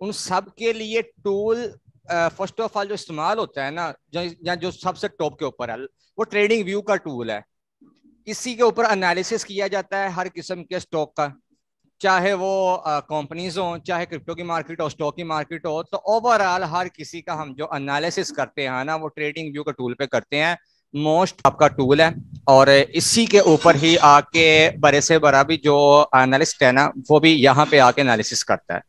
उन सब के लिए टूल फर्स्ट ऑफ ऑल जो इस्तेमाल होता है ना, जो सबसे टॉप के ऊपर है, वो ट्रेडिंग व्यू का टूल है। इसी के ऊपर एनालिसिस किया जाता है हर किस्म के स्टॉक का, चाहे वो कंपनीज हो, चाहे क्रिप्टो की मार्केट हो, स्टॉक की मार्केट हो। तो ओवरऑल हर किसी का हम जो एनालिसिस करते हैं ना, वो ट्रेडिंग व्यू के टूल पे करते हैं। मोस्ट आपका टूल है, और इसी के ऊपर ही आके बड़े से बड़ा भी जो एनालिस्ट है ना, वो भी यहाँ पे आके एनालिसिस करता है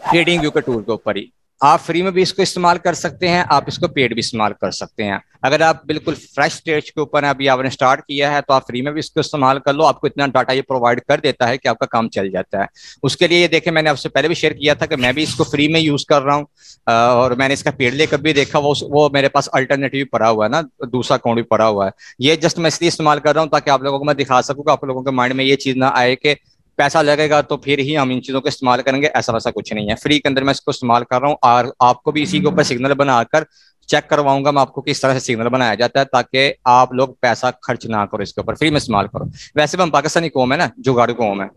ट्रेडिंग व्यू के टूल के ऊपर ही। आप फ्री में भी इसको इस्तेमाल कर सकते हैं, आप इसको पेड भी इस्तेमाल कर सकते हैं। अगर आप बिल्कुल फ्रेश स्टेज के ऊपर हैं, अभी आपने स्टार्ट किया है, तो आप फ्री में भी इसको इस्तेमाल कर लो। आपको इतना डाटा ये प्रोवाइड कर देता है कि आपका काम चल जाता है। उसके लिए ये देखें, मैंने आपसे पहले भी शेयर किया था कि मैं भी इसको फ्री में यूज कर रहा हूँ, और मैंने इसका पेड लेकर भी देखा। वो मेरे पास अल्टरनेटिव पड़ा हुआ है ना, दूसरा अकाउंट भी पड़ा हुआ है। ये जस्ट मैं इसलिए इस्तेमाल कर रहा हूँ ताकि आप लोगों को मैं दिखा सकूँ, आप लोगों के माइंड में ये चीज ना आए कि पैसा लगेगा तो फिर ही हम इन चीजों को इस्तेमाल करेंगे। ऐसा वैसा कुछ नहीं है, फ्री के अंदर मैं इसको इस्तेमाल कर रहा हूँ, और आपको भी इसी के ऊपर सिग्नल बनाकर चेक करवाऊंगा मैं आपको किस तरह से सिग्नल बनाया जाता है, ताकि आप लोग पैसा खर्च ना करो, इसके ऊपर फ्री में इस्तेमाल करो। वैसे भी हम पाकिस्तानी कौम है ना, जुगाड़ू कौम है।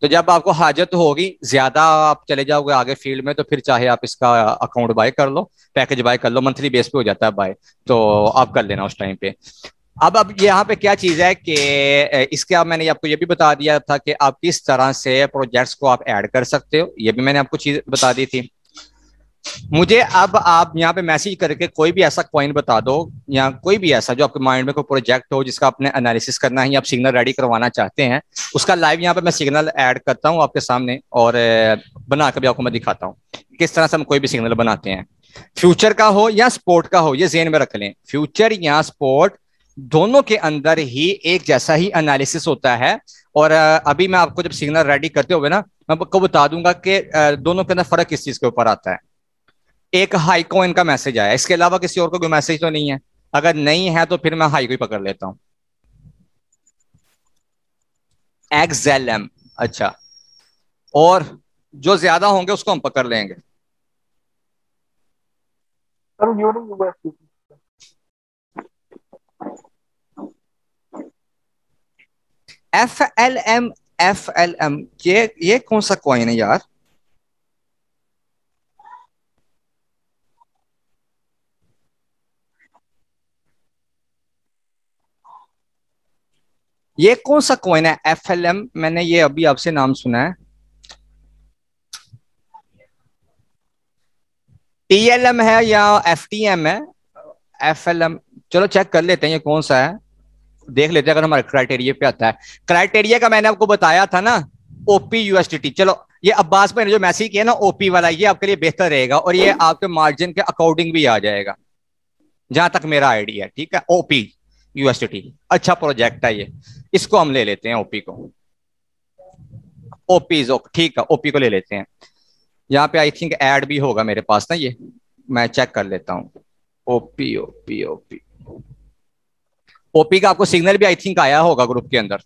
तो जब आपको हाजत होगी, ज्यादा आप चले जाओगे आगे फील्ड में, तो फिर चाहे आप इसका अकाउंट बाय कर लो, पैकेज बाय कर लो, मंथली बेस पे हो जाता है बाय, तो आप कर लेना उस टाइम पे। अब यहाँ पे क्या चीज है कि इसके अब मैंने आपको ये भी बता दिया था कि आप किस तरह से प्रोजेक्ट्स को आप ऐड कर सकते हो, ये भी मैंने आपको चीज बता दी थी। मुझे अब आप यहाँ पे मैसेज करके कोई भी ऐसा कॉइन बता दो, या कोई भी ऐसा जो आपके माइंड में कोई प्रोजेक्ट हो जिसका आपने एनालिसिस करना है या आप सिग्नल रेडी करवाना चाहते हैं, उसका लाइव यहाँ पे मैं सिग्नल ऐड करता हूँ आपके सामने, और बना कर भी आपको मैं दिखाता हूँ किस तरह से हम कोई भी सिग्नल बनाते हैं। फ्यूचर का हो या स्पोर्ट का हो, ये जेन में रख लें, फ्यूचर या स्पोर्ट दोनों के अंदर ही एक जैसा ही एनालिसिस होता है। और अभी मैं आपको जब सिग्नल रेडी करते हुए ना, मैं आपको बता दूंगा कि दोनों के अंदर फर्क किस चीज के ऊपर आता है। एक हाईकॉइन का मैसेज आया, इसके अलावा किसी और का कोई मैसेज तो नहीं है? अगर नहीं है तो फिर मैं हाई को ही पकड़ लेता हूँ। एक्सएलएम, अच्छा, और जो ज्यादा होंगे उसको हम पकड़ लेंगे। Sir euro USD. F L M, ये कौन सा कॉइन है यार? ये कौन सा कॉइन है एफ एल एम? मैंने ये अभी आपसे नाम सुना है। टी एल एम है या एफ टी एम है? एफ एल एम, चलो चेक कर लेते हैं ये कौन सा है, देख लेते हैं अगर हमारे क्राइटेरिया पे आता है। क्राइटेरिया का मैंने आपको बताया था ना, ओपी यूएसडीटी। चलो, ये अब्बास भाई ने जो मैसेज किया ना ओपी वाला, ये आपके लिए बेहतर रहेगा, और ये आपके मार्जिन के अकॉर्डिंग भी आ जाएगा, जहां तक मेरा आइडिया है। ठीक है, ओपी यूएसडीटी अच्छा प्रोजेक्ट है ये, इसको हम ले लेते हैं ओपी को। ओपी ठीक है, ओपी को ले लेते हैं। यहाँ पे आई थिंक ऐड भी होगा मेरे पास ना, ये मैं चेक कर लेता हूँ। ओपी ओपी ओपी ओपी का आपको सिग्नल भी आई थिंक आया होगा ग्रुप के अंदर।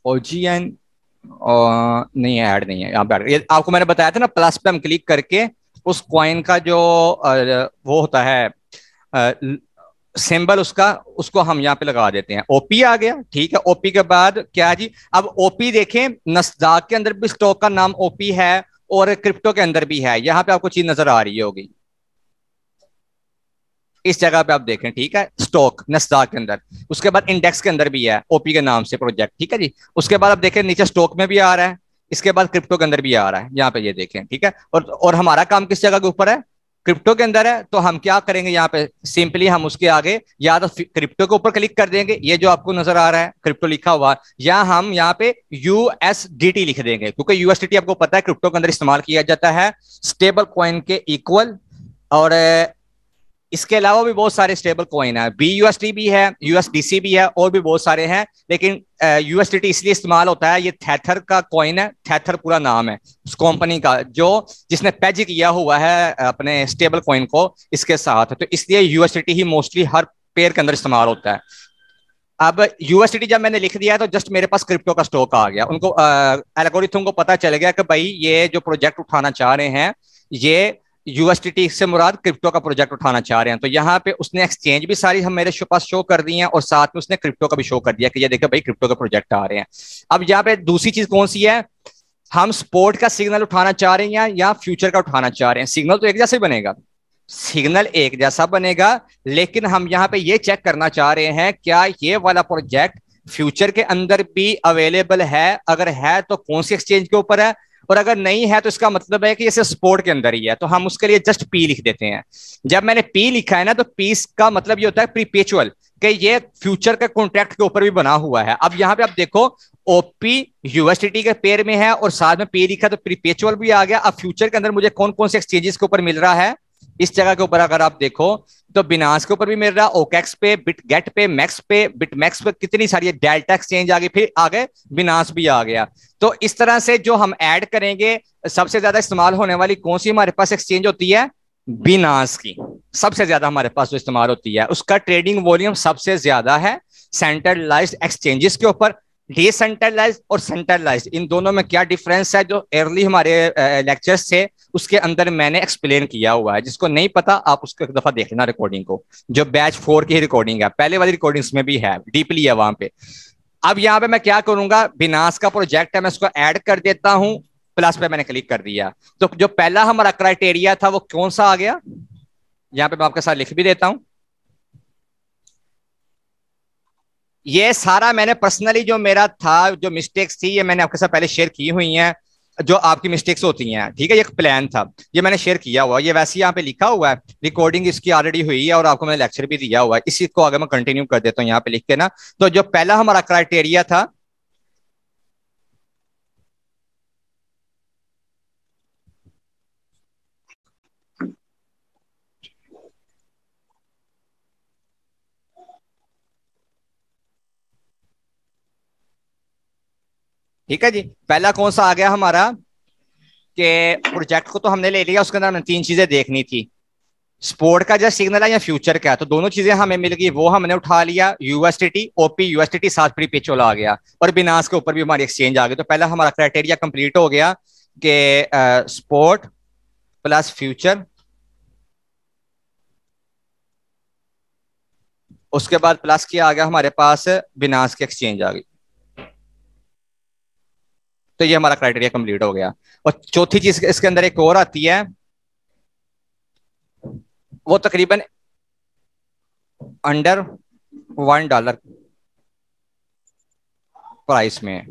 ओजीएन नहीं है, ऐड नहीं है यहाँ पे। ये आपको मैंने बताया था ना, प्लस पे हम क्लिक करके उस कॉइन का जो वो होता है सिंबल उसका, उसको हम यहाँ पे लगा देते हैं। ओपी आ गया, ठीक है। ओपी के बाद क्या जी, अब ओपी देखें, नस्दाक के अंदर भी स्टॉक का नाम ओपी है, और क्रिप्टो के अंदर भी है। यहाँ पे आपको चीज नजर आ रही होगी, इस जगह पे आप देखें, ठीक है, स्टॉक नस्दाक के अंदर। उसके बाद इंडेक्स के अंदर भी है ओपी के नाम से प्रोजेक्ट, ठीक है जी। उसके बाद आप देखें नीचे स्टॉक में भी आ रहा है, इसके बाद क्रिप्टो के अंदर भी आ रहा है, यहाँ पे ये देखें, ठीक है। और हमारा काम किस जगह के ऊपर है? क्रिप्टो के अंदर है। तो हम क्या करेंगे यहाँ पे, सिंपली हम उसके आगे या तो क्रिप्टो के ऊपर क्लिक कर देंगे, ये जो आपको नजर आ रहा है क्रिप्टो लिखा हुआ, या हम यहाँ पे यूएसडीटी लिख देंगे, क्योंकि यूएसडीटी आपको पता है क्रिप्टो के अंदर इस्तेमाल किया जाता है स्टेबल कॉइन के इक्वल। और इसके अलावा भी बहुत सारे स्टेबल कॉइन है, बीयूएसडी भी है, यूएसडीसी भी है, और भी बहुत सारे हैं। लेकिन यूएसडीटी इसलिए इस्तेमाल होता है, ये थैथर का कॉइन है, थैथर पूरा नाम है उस कंपनी का जो जिसने पेज किया हुआ है अपने स्टेबल कॉइन को इसके साथ, तो इसलिए यूएसडीटी ही मोस्टली हर पेयर के अंदर इस्तेमाल होता है। अब यूएसडीटी जब मैंने लिख दिया है, तो जस्ट मेरे पास क्रिप्टो का स्टॉक आ गया। उनको एल्गोरिथम को पता चल गया कि भाई ये जो प्रोजेक्ट उठाना चाह रहे हैं, ये यूएसटीटी से मुराद क्रिप्टो का प्रोजेक्ट उठाना चाह रहे हैं। तो यहाँ पे उसने एक्सचेंज भी सारी हम मेरे पास शो कर दी है और साथ में उसने क्रिप्टो का भी शो कर दिया कि ये देखो भाई क्रिप्टो के प्रोजेक्ट आ रहे हैं। अब यहाँ पे दूसरी चीज कौन सी है, हम स्पोर्ट का सिग्नल उठाना चाह रहे हैं या फ्यूचर का उठाना चाह रहे हैं। सिग्नल तो एक जैसा ही बनेगा, सिग्नल एक जैसा बनेगा, लेकिन हम यहाँ पे ये चेक करना चाह रहे हैं क्या ये वाला प्रोजेक्ट फ्यूचर के अंदर भी अवेलेबल है, अगर है तो कौन सी एक्सचेंज के ऊपर है, और अगर नहीं है तो इसका मतलब है कि इसे स्पोर्ट के अंदर ही है। तो हम उसके लिए जस्ट पी लिख देते हैं। जब मैंने पी लिखा है ना, तो पी का मतलब ये होता है प्रीपेचुअल, कि ये फ्यूचर के कॉन्ट्रैक्ट के ऊपर भी बना हुआ है। अब यहाँ पे आप देखो ओपी यूएसटीटी के पेयर में है और साथ में पी लिखा, तो प्रीपेचुअल भी आ गया। अब फ्यूचर के अंदर मुझे कौन कौन से एक्सचेंजेस के ऊपर मिल रहा है, इस जगह के ऊपर अगर आप देखो तो बिनास के ऊपर भी मिल रहा है, ओकेक्स पे, बिटगेट पे, मैक्स पे, बिटमैक्स पे, कितनी सारी डेल्टा एक्सचेंज आ गई, फिर आगे बिनास भी आ गया। तो इस तरह से जो हम ऐड करेंगे, सबसे ज्यादा इस्तेमाल होने वाली कौन सी हमारे पास एक्सचेंज होती है, बिनास की सबसे ज्यादा हमारे पास जो इस्तेमाल होती है। उसका ट्रेडिंग वॉल्यूम सबसे ज्यादा है सेंट्रलाइज्ड एक्सचेंजेस के ऊपर। डिसेंट्रलाइज्ड और सेंट्रलाइज्ड, इन दोनों में क्या डिफरेंस है, जो अर्ली हमारे लेक्चर्स से उसके अंदर मैंने एक्सप्लेन किया हुआ है। जिसको नहीं पता आप उसको एक दफा देख लेना रिकॉर्डिंग को, जो बैच 4 की रिकॉर्डिंग है, पहले वाली रिकॉर्डिंग्स में भी है, डीपली है वहां पे। अब यहाँ पे मैं क्या करूंगा, बिनास का प्रोजेक्ट है, मैं उसको ऐड कर देता हूं, प्लस पे मैंने क्लिक कर दिया। तो जो पहला हमारा क्राइटेरिया था वो कौन सा आ गया, यहाँ पे मैं आपके साथ लिख भी देता हूं। ये सारा मैंने पर्सनली जो मेरा था, जो मिस्टेक्स थी, ये मैंने आपके साथ पहले शेयर की हुई हैं, जो आपकी मिस्टेक्स होती हैं, ठीक है। ये एक प्लान था, ये मैंने शेयर किया हुआ, ये वैसे यहाँ पे लिखा हुआ है, रिकॉर्डिंग इसकी ऑलरेडी हुई है और आपको मैंने लेक्चर भी दिया हुआ है। इसी को आगे मैं कंटिन्यू कर देता हूँ यहाँ पे लिख के ना। तो जो पहला हमारा क्राइटेरिया था, ठीक है जी, पहला कौन सा आ गया हमारा, कि प्रोजेक्ट को तो हमने ले लिया, उसके अंदर हमें 3 चीजें देखनी थी, स्पोर्ट का जो सिग्नल है या फ्यूचर का है। तो दोनों चीजें हमें मिल गई, वो हमने उठा लिया, यूएसटीटी ओपी यूएसटीटी साथ प्रीपेचुअल आ गया, और बिनास के ऊपर भी हमारी एक्सचेंज आ गई। तो पहला हमारा क्राइटेरिया कंप्लीट हो गया कि स्पोर्ट प्लस फ्यूचर, उसके बाद प्लस किया आ गया हमारे पास बिनास की एक्सचेंज आ गई। तो ये हमारा क्राइटेरिया कंप्लीट हो गया। और चौथी चीज इसके अंदर एक और आती है, वो तकरीबन अंडर $1 प्राइस में,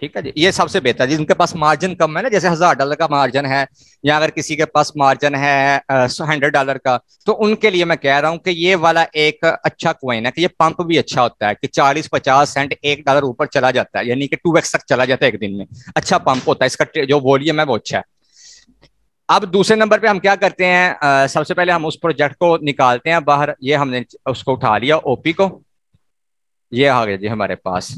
ठीक है जी। ये सबसे बेहतर, जिनके पास मार्जिन कम है ना, जैसे $1000 का मार्जिन है, या अगर किसी के पास मार्जिन है $100 का, तो उनके लिए मैं कह रहा हूं कि ये वाला एक अच्छा कॉइन है, कि ये पंप भी अच्छा होता है, कि 40-50 सेंट $1 ऊपर चला जाता है, यानी कि 2x तक चला जाता है एक दिन में। अच्छा पंप होता है इसका, जो वॉल्यूम है वो अच्छा है। अब दूसरे नंबर पे हम क्या करते हैं, सबसे पहले हम उस प्रोजेक्ट को निकालते हैं बाहर। ये हमने उसको उठा लिया ओपी को, ये आ गया जी हमारे पास,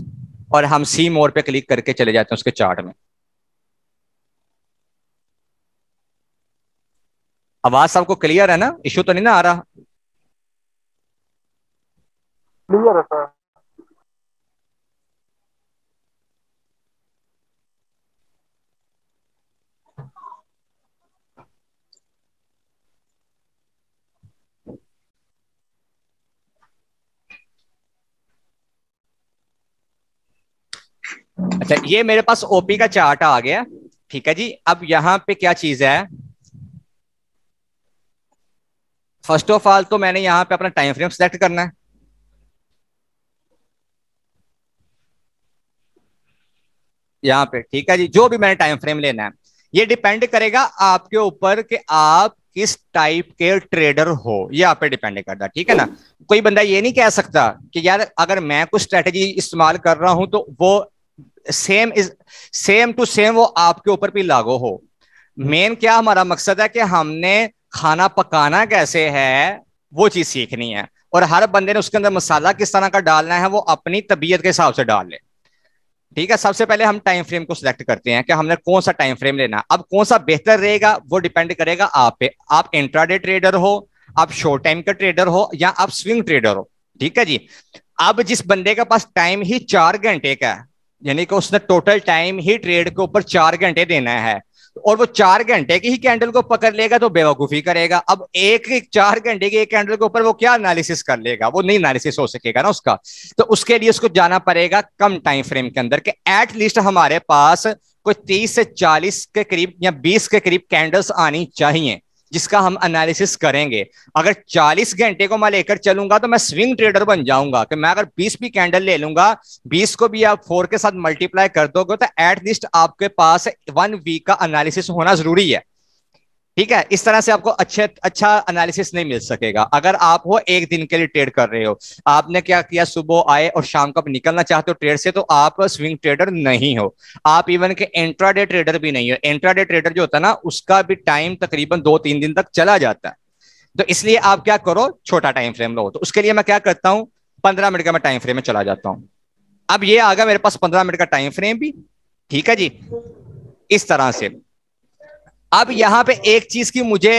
और हम सी मोर पे क्लिक करके चले जाते हैं उसके चार्ट में। आवाज सबको क्लियर है ना, इशू तो नहीं ना आ रहा? क्लियर है सर। अच्छा, ये मेरे पास ओपी का चार्ट आ गया, ठीक है जी। अब यहाँ पे क्या चीज है, फर्स्ट ऑफ ऑल तो मैंने यहाँ पे अपना टाइम फ्रेम सेलेक्ट करना है, यहाँ पे, ठीक है जी। जो भी मैंने टाइम फ्रेम लेना है, ये डिपेंड करेगा आपके ऊपर कि आप किस टाइप के ट्रेडर हो, ये आप पे डिपेंड करता है, ठीक है ना। कोई बंदा ये नहीं कह सकता कि यार अगर मैं कुछ स्ट्रेटेजी इस्तेमाल कर रहा हूं तो वो सेम टू सेम वो आपके ऊपर भी लागू हो। मेन क्या हमारा मकसद है कि हमने खाना पकाना कैसे है वो चीज सीखनी है, और हर बंदे ने उसके अंदर मसाला किस तरह का डालना है वो अपनी तबीयत के हिसाब से डाल ले, ठीक है। सबसे पहले हम टाइम फ्रेम को सिलेक्ट करते हैं कि हमने कौन सा टाइम फ्रेम लेना। अब कौन सा बेहतर रहेगा वो डिपेंड करेगा आप पे, आप इंट्राडे ट्रेडर हो, आप शॉर्ट टाइम का ट्रेडर हो, या आप स्विंग ट्रेडर हो, ठीक है जी। अब जिस बंदे के पास टाइम ही 4 घंटे का है, यानी कि उसने टोटल टाइम ही ट्रेड के ऊपर 4 घंटे देना है, और वो 4 घंटे की ही कैंडल को पकड़ लेगा तो बेवकूफी करेगा। अब एक 4 घंटे की एक कैंडल के ऊपर वो क्या एनालिसिस कर लेगा, वो नहीं एनालिसिस हो सकेगा ना उसका। तो उसके लिए उसको जाना पड़ेगा कम टाइम फ्रेम के अंदर के एटलीस्ट हमारे पास कोई 30 से 40 के करीब या 20 के करीब कैंडल्स आनी चाहिए जिसका हम एनालिसिस करेंगे। अगर 40 घंटे को मैं लेकर चलूंगा तो मैं स्विंग ट्रेडर बन जाऊंगा कि मैं अगर 20 भी कैंडल ले लूंगा, 20 को भी आप 4 के साथ मल्टीप्लाई कर दोगे तो एटलीस्ट आपके पास 1 वीक का एनालिसिस होना जरूरी है। ठीक है, इस तरह से आपको अच्छा एनालिसिस नहीं मिल सकेगा अगर आप वो एक दिन के लिए ट्रेड कर रहे हो। आपने क्या किया, सुबह आए और शाम को आप निकलना चाहते हो ट्रेड से, तो आप स्विंग ट्रेडर नहीं हो, आप इवन के इंट्राडे ट्रेडर भी नहीं हो। इंट्राडे ट्रेडर जो होता है ना, उसका भी टाइम तकरीबन 2-3 दिन तक चला जाता है। तो इसलिए आप क्या करो, छोटा टाइम फ्रेम लो। तो उसके लिए मैं क्या करता हूं, 15 मिनट का मैं टाइम फ्रेम में चला जाता हूं। अब ये आ गया मेरे पास 15 मिनट का टाइम फ्रेम भी। ठीक है जी, इस तरह से। अब यहां पे एक चीज की मुझे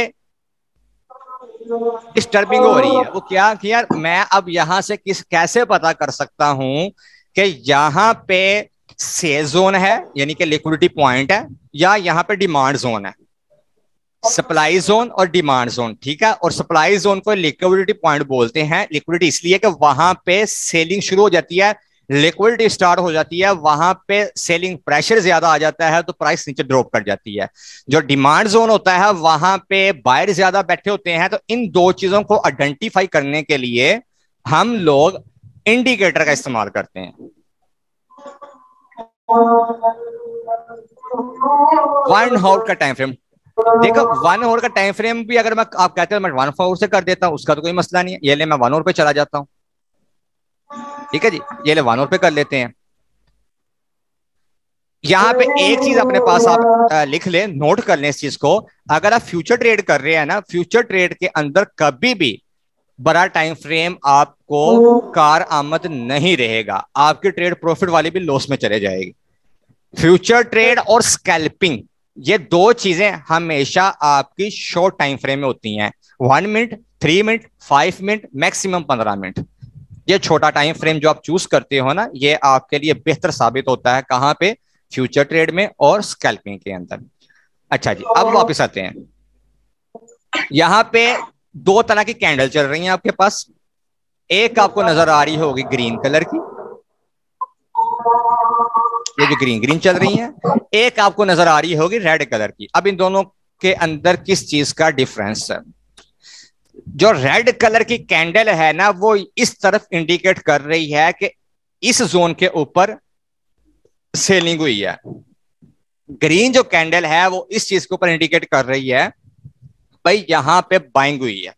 डिस्टर्बिंग हो रही है, वो क्या कि यार मैं अब यहां से कैसे पता कर सकता हूं कि यहां पे सेल जोन है यानी कि लिक्विडिटी पॉइंट है, या यहां पे डिमांड जोन है। सप्लाई जोन और डिमांड जोन, ठीक है। और सप्लाई जोन को लिक्विडिटी पॉइंट बोलते हैं। लिक्विडिटी इसलिए कि वहां पे सेलिंग शुरू हो जाती है, लिक्विडिटी स्टार्ट हो जाती है, वहां पे सेलिंग प्रेशर ज्यादा आ जाता है तो प्राइस नीचे ड्रॉप कर जाती है। जो डिमांड जोन होता है वहां पे बायर ज्यादा बैठे होते हैं। तो इन दो चीजों को आइडेंटिफाई करने के लिए हम लोग इंडिकेटर का इस्तेमाल करते हैं। 1 आवर का टाइम फ्रेम, देखो 1 आवर का टाइम फ्रेम भी अगर मैं आप कहते हो मैं 1 आवर से कर देता हूं, उसका तो कोई मसला नहीं है। ये ले मैं 1 आवर पे चला जाता हूं। ठीक है जी, ये ले 1 आवर पे कर लेते हैं। यहां पे एक चीज अपने पास आप लिख लें, नोट कर लें इस चीज को। अगर आप फ्यूचर ट्रेड कर रहे हैं ना, फ्यूचर ट्रेड के अंदर कभी भी बड़ा टाइम फ्रेम आपको कार आमद नहीं रहेगा। आपकी ट्रेड प्रॉफिट वाली भी लॉस में चले जाएगी। फ्यूचर ट्रेड और स्कैल्पिंग, ये दो चीजें हमेशा आपकी शॉर्ट टाइम फ्रेम में होती हैं। 1 minute, 3 minute, 5 minute, maximum 15 minute. ये छोटा टाइम फ्रेम जो आप चूज करते हो ना, ये आपके लिए बेहतर साबित होता है। कहां पे, फ्यूचर ट्रेड में और स्कैल्पिंग के अंदर। अच्छा जी, अब वापस आते हैं। यहां पे 2 तरह की कैंडल चल रही हैं आपके पास। एक आपको नजर आ रही होगी ग्रीन कलर की, ये जो ग्रीन चल रही है। एक आपको नजर आ रही होगी रेड कलर की। अब इन दोनों के अंदर किस चीज का डिफरेंस है? जो रेड कलर की कैंडल है ना, वो इस तरफ इंडिकेट कर रही है कि इस जोन के ऊपर सेलिंग हुई है। ग्रीन जो कैंडल है वो इस चीज के ऊपर इंडिकेट कर रही है भाई यहां पे बाइंग हुई है।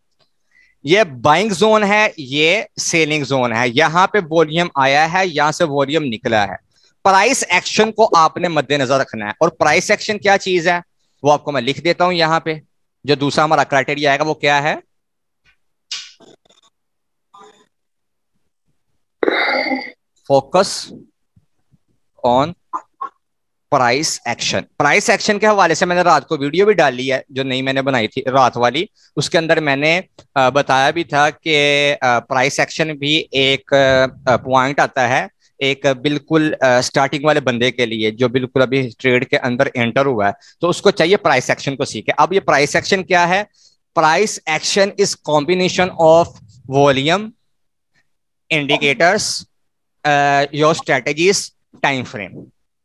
ये बाइंग जोन है, ये सेलिंग जोन है। यहां पे वॉल्यूम आया है, यहां से वॉल्यूम निकला है। प्राइस एक्शन को आपने मद्देनजर रखना है। और प्राइस एक्शन क्या चीज है वो आपको मैं लिख देता हूं यहां पे। जो दूसरा हमारा क्राइटेरिया आएगा वो क्या है, focus on price action. Price action के हवाले से मैंने रात को वीडियो भी डाली है, जो नहीं मैंने बनाई थी रात वाली। उसके अंदर मैंने बताया भी था कि प्राइस एक्शन भी एक पॉइंट आता है, एक बिल्कुल स्टार्टिंग वाले बंदे के लिए जो बिल्कुल अभी ट्रेड के अंदर एंटर हुआ है, तो उसको चाहिए प्राइस एक्शन को सीखे। अब ये प्राइस एक्शन क्या है? Price action is combination of volume, indicators, your strategies, time frame.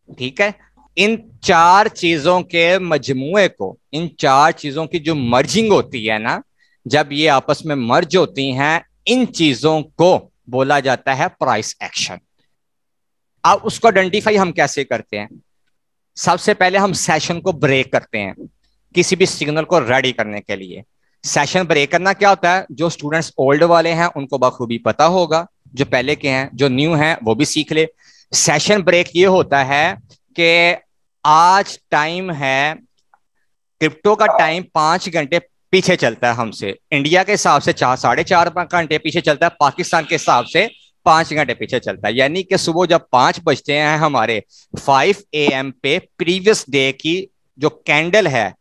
ठीक है, इन 4 चीजों के मजमूए को, इन 4 चीजों की जो मर्जिंग होती है ना, जब ये आपस में मर्ज होती हैं, इन चीजों को बोला जाता है प्राइस एक्शन। अब उसको आइडेंटिफाई हम कैसे करते हैं? सबसे पहले हम सेशन को ब्रेक करते हैं किसी भी सिग्नल को रेडी करने के लिए। सेशन ब्रेक करना क्या होता है? जो स्टूडेंट्स ओल्ड वाले हैं उनको बखूबी पता होगा, जो पहले के हैं, जो न्यू हैं वो भी सीख ले। सेशन ब्रेक ये होता है कि आज टाइम है, क्रिप्टो का टाइम 5 घंटे पीछे चलता है हमसे। इंडिया के हिसाब से 4-4.5 घंटे पीछे चलता है, पाकिस्तान के हिसाब से 5 घंटे पीछे चलता है। यानी कि सुबह जब 5 बजते हैं हमारे 5 AM पे प्रीवियस डे की जो कैंडल है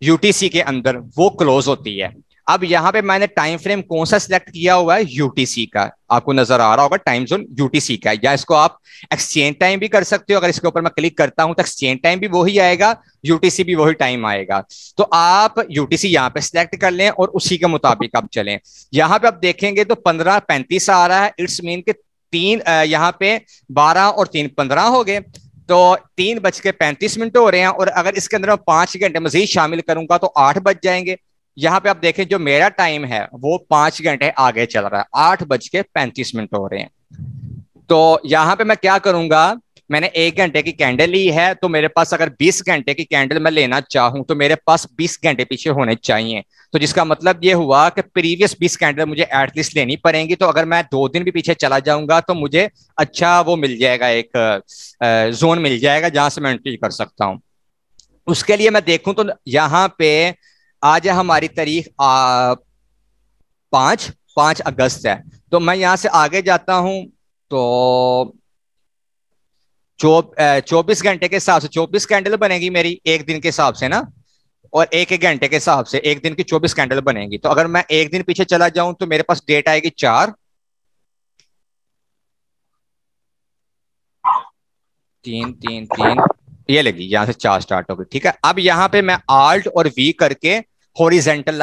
यूटीसी के अंदर वो क्लोज होती है। अब यहाँ पे मैंने टाइम फ्रेम कौन सा सिलेक्ट किया हुआ है, यूटीसी का, आपको नजर आ रहा होगा टाइम जोन यूटीसी का है। या इसको आप एक्सचेंज टाइम भी कर सकते हो, अगर इसके ऊपर मैं क्लिक करता हूं तो एक्सचेंज टाइम भी वही आएगा, यूटीसी भी वही टाइम आएगा। तो आप यूटीसी यहाँ पे सिलेक्ट कर लें और उसी के मुताबिक आप चलें। यहाँ पे आप देखेंगे तो 15:35 आ रहा है, इट्स मीन के यहाँ पे 12 और 3 15 हो गए, तो 3:35 हो रहे हैं। और अगर इसके अंदर मैं 5 घंटे मजीद शामिल करूंगा तो 8 बज जाएंगे। यहाँ पे आप देखें जो मेरा टाइम है वो 5 घंटे आगे चल रहा है, 8:35 हो रहे हैं। तो यहाँ पे मैं क्या करूंगा, मैंने 1 घंटे की कैंडल ली है, तो मेरे पास अगर 20 घंटे की कैंडल मैं लेना चाहूं तो मेरे पास 20 घंटे पीछे होने चाहिए। तो जिसका मतलब ये हुआ कि प्रीवियस 20 कैंडल मुझे एटलीस्ट लेनी पड़ेंगी। तो अगर मैं 2 दिन भी पीछे चला जाऊंगा तो मुझे अच्छा वो मिल जाएगा, एक जोन मिल जाएगा जहां से मैं एंट्री कर सकता हूं। उसके लिए मैं देखूं तो यहाँ पे आज हमारी तारीख 5 अगस्त है। तो मैं यहां से आगे जाता हूं तो 24 घंटे के हिसाब से 24 कैंडल बनेगी मेरी एक दिन के हिसाब से ना, और एक एक घंटे के हिसाब से एक दिन की 24 कैंडल बनेगी। तो अगर मैं एक दिन पीछे चला जाऊं तो मेरे पास डेट आएगी 4 3 3 3, ये लगी यहां से 4 स्टार्ट होगी। ठीक है, अब यहाँ पे मैं आल्ट और वी करके हॉरिजेंटल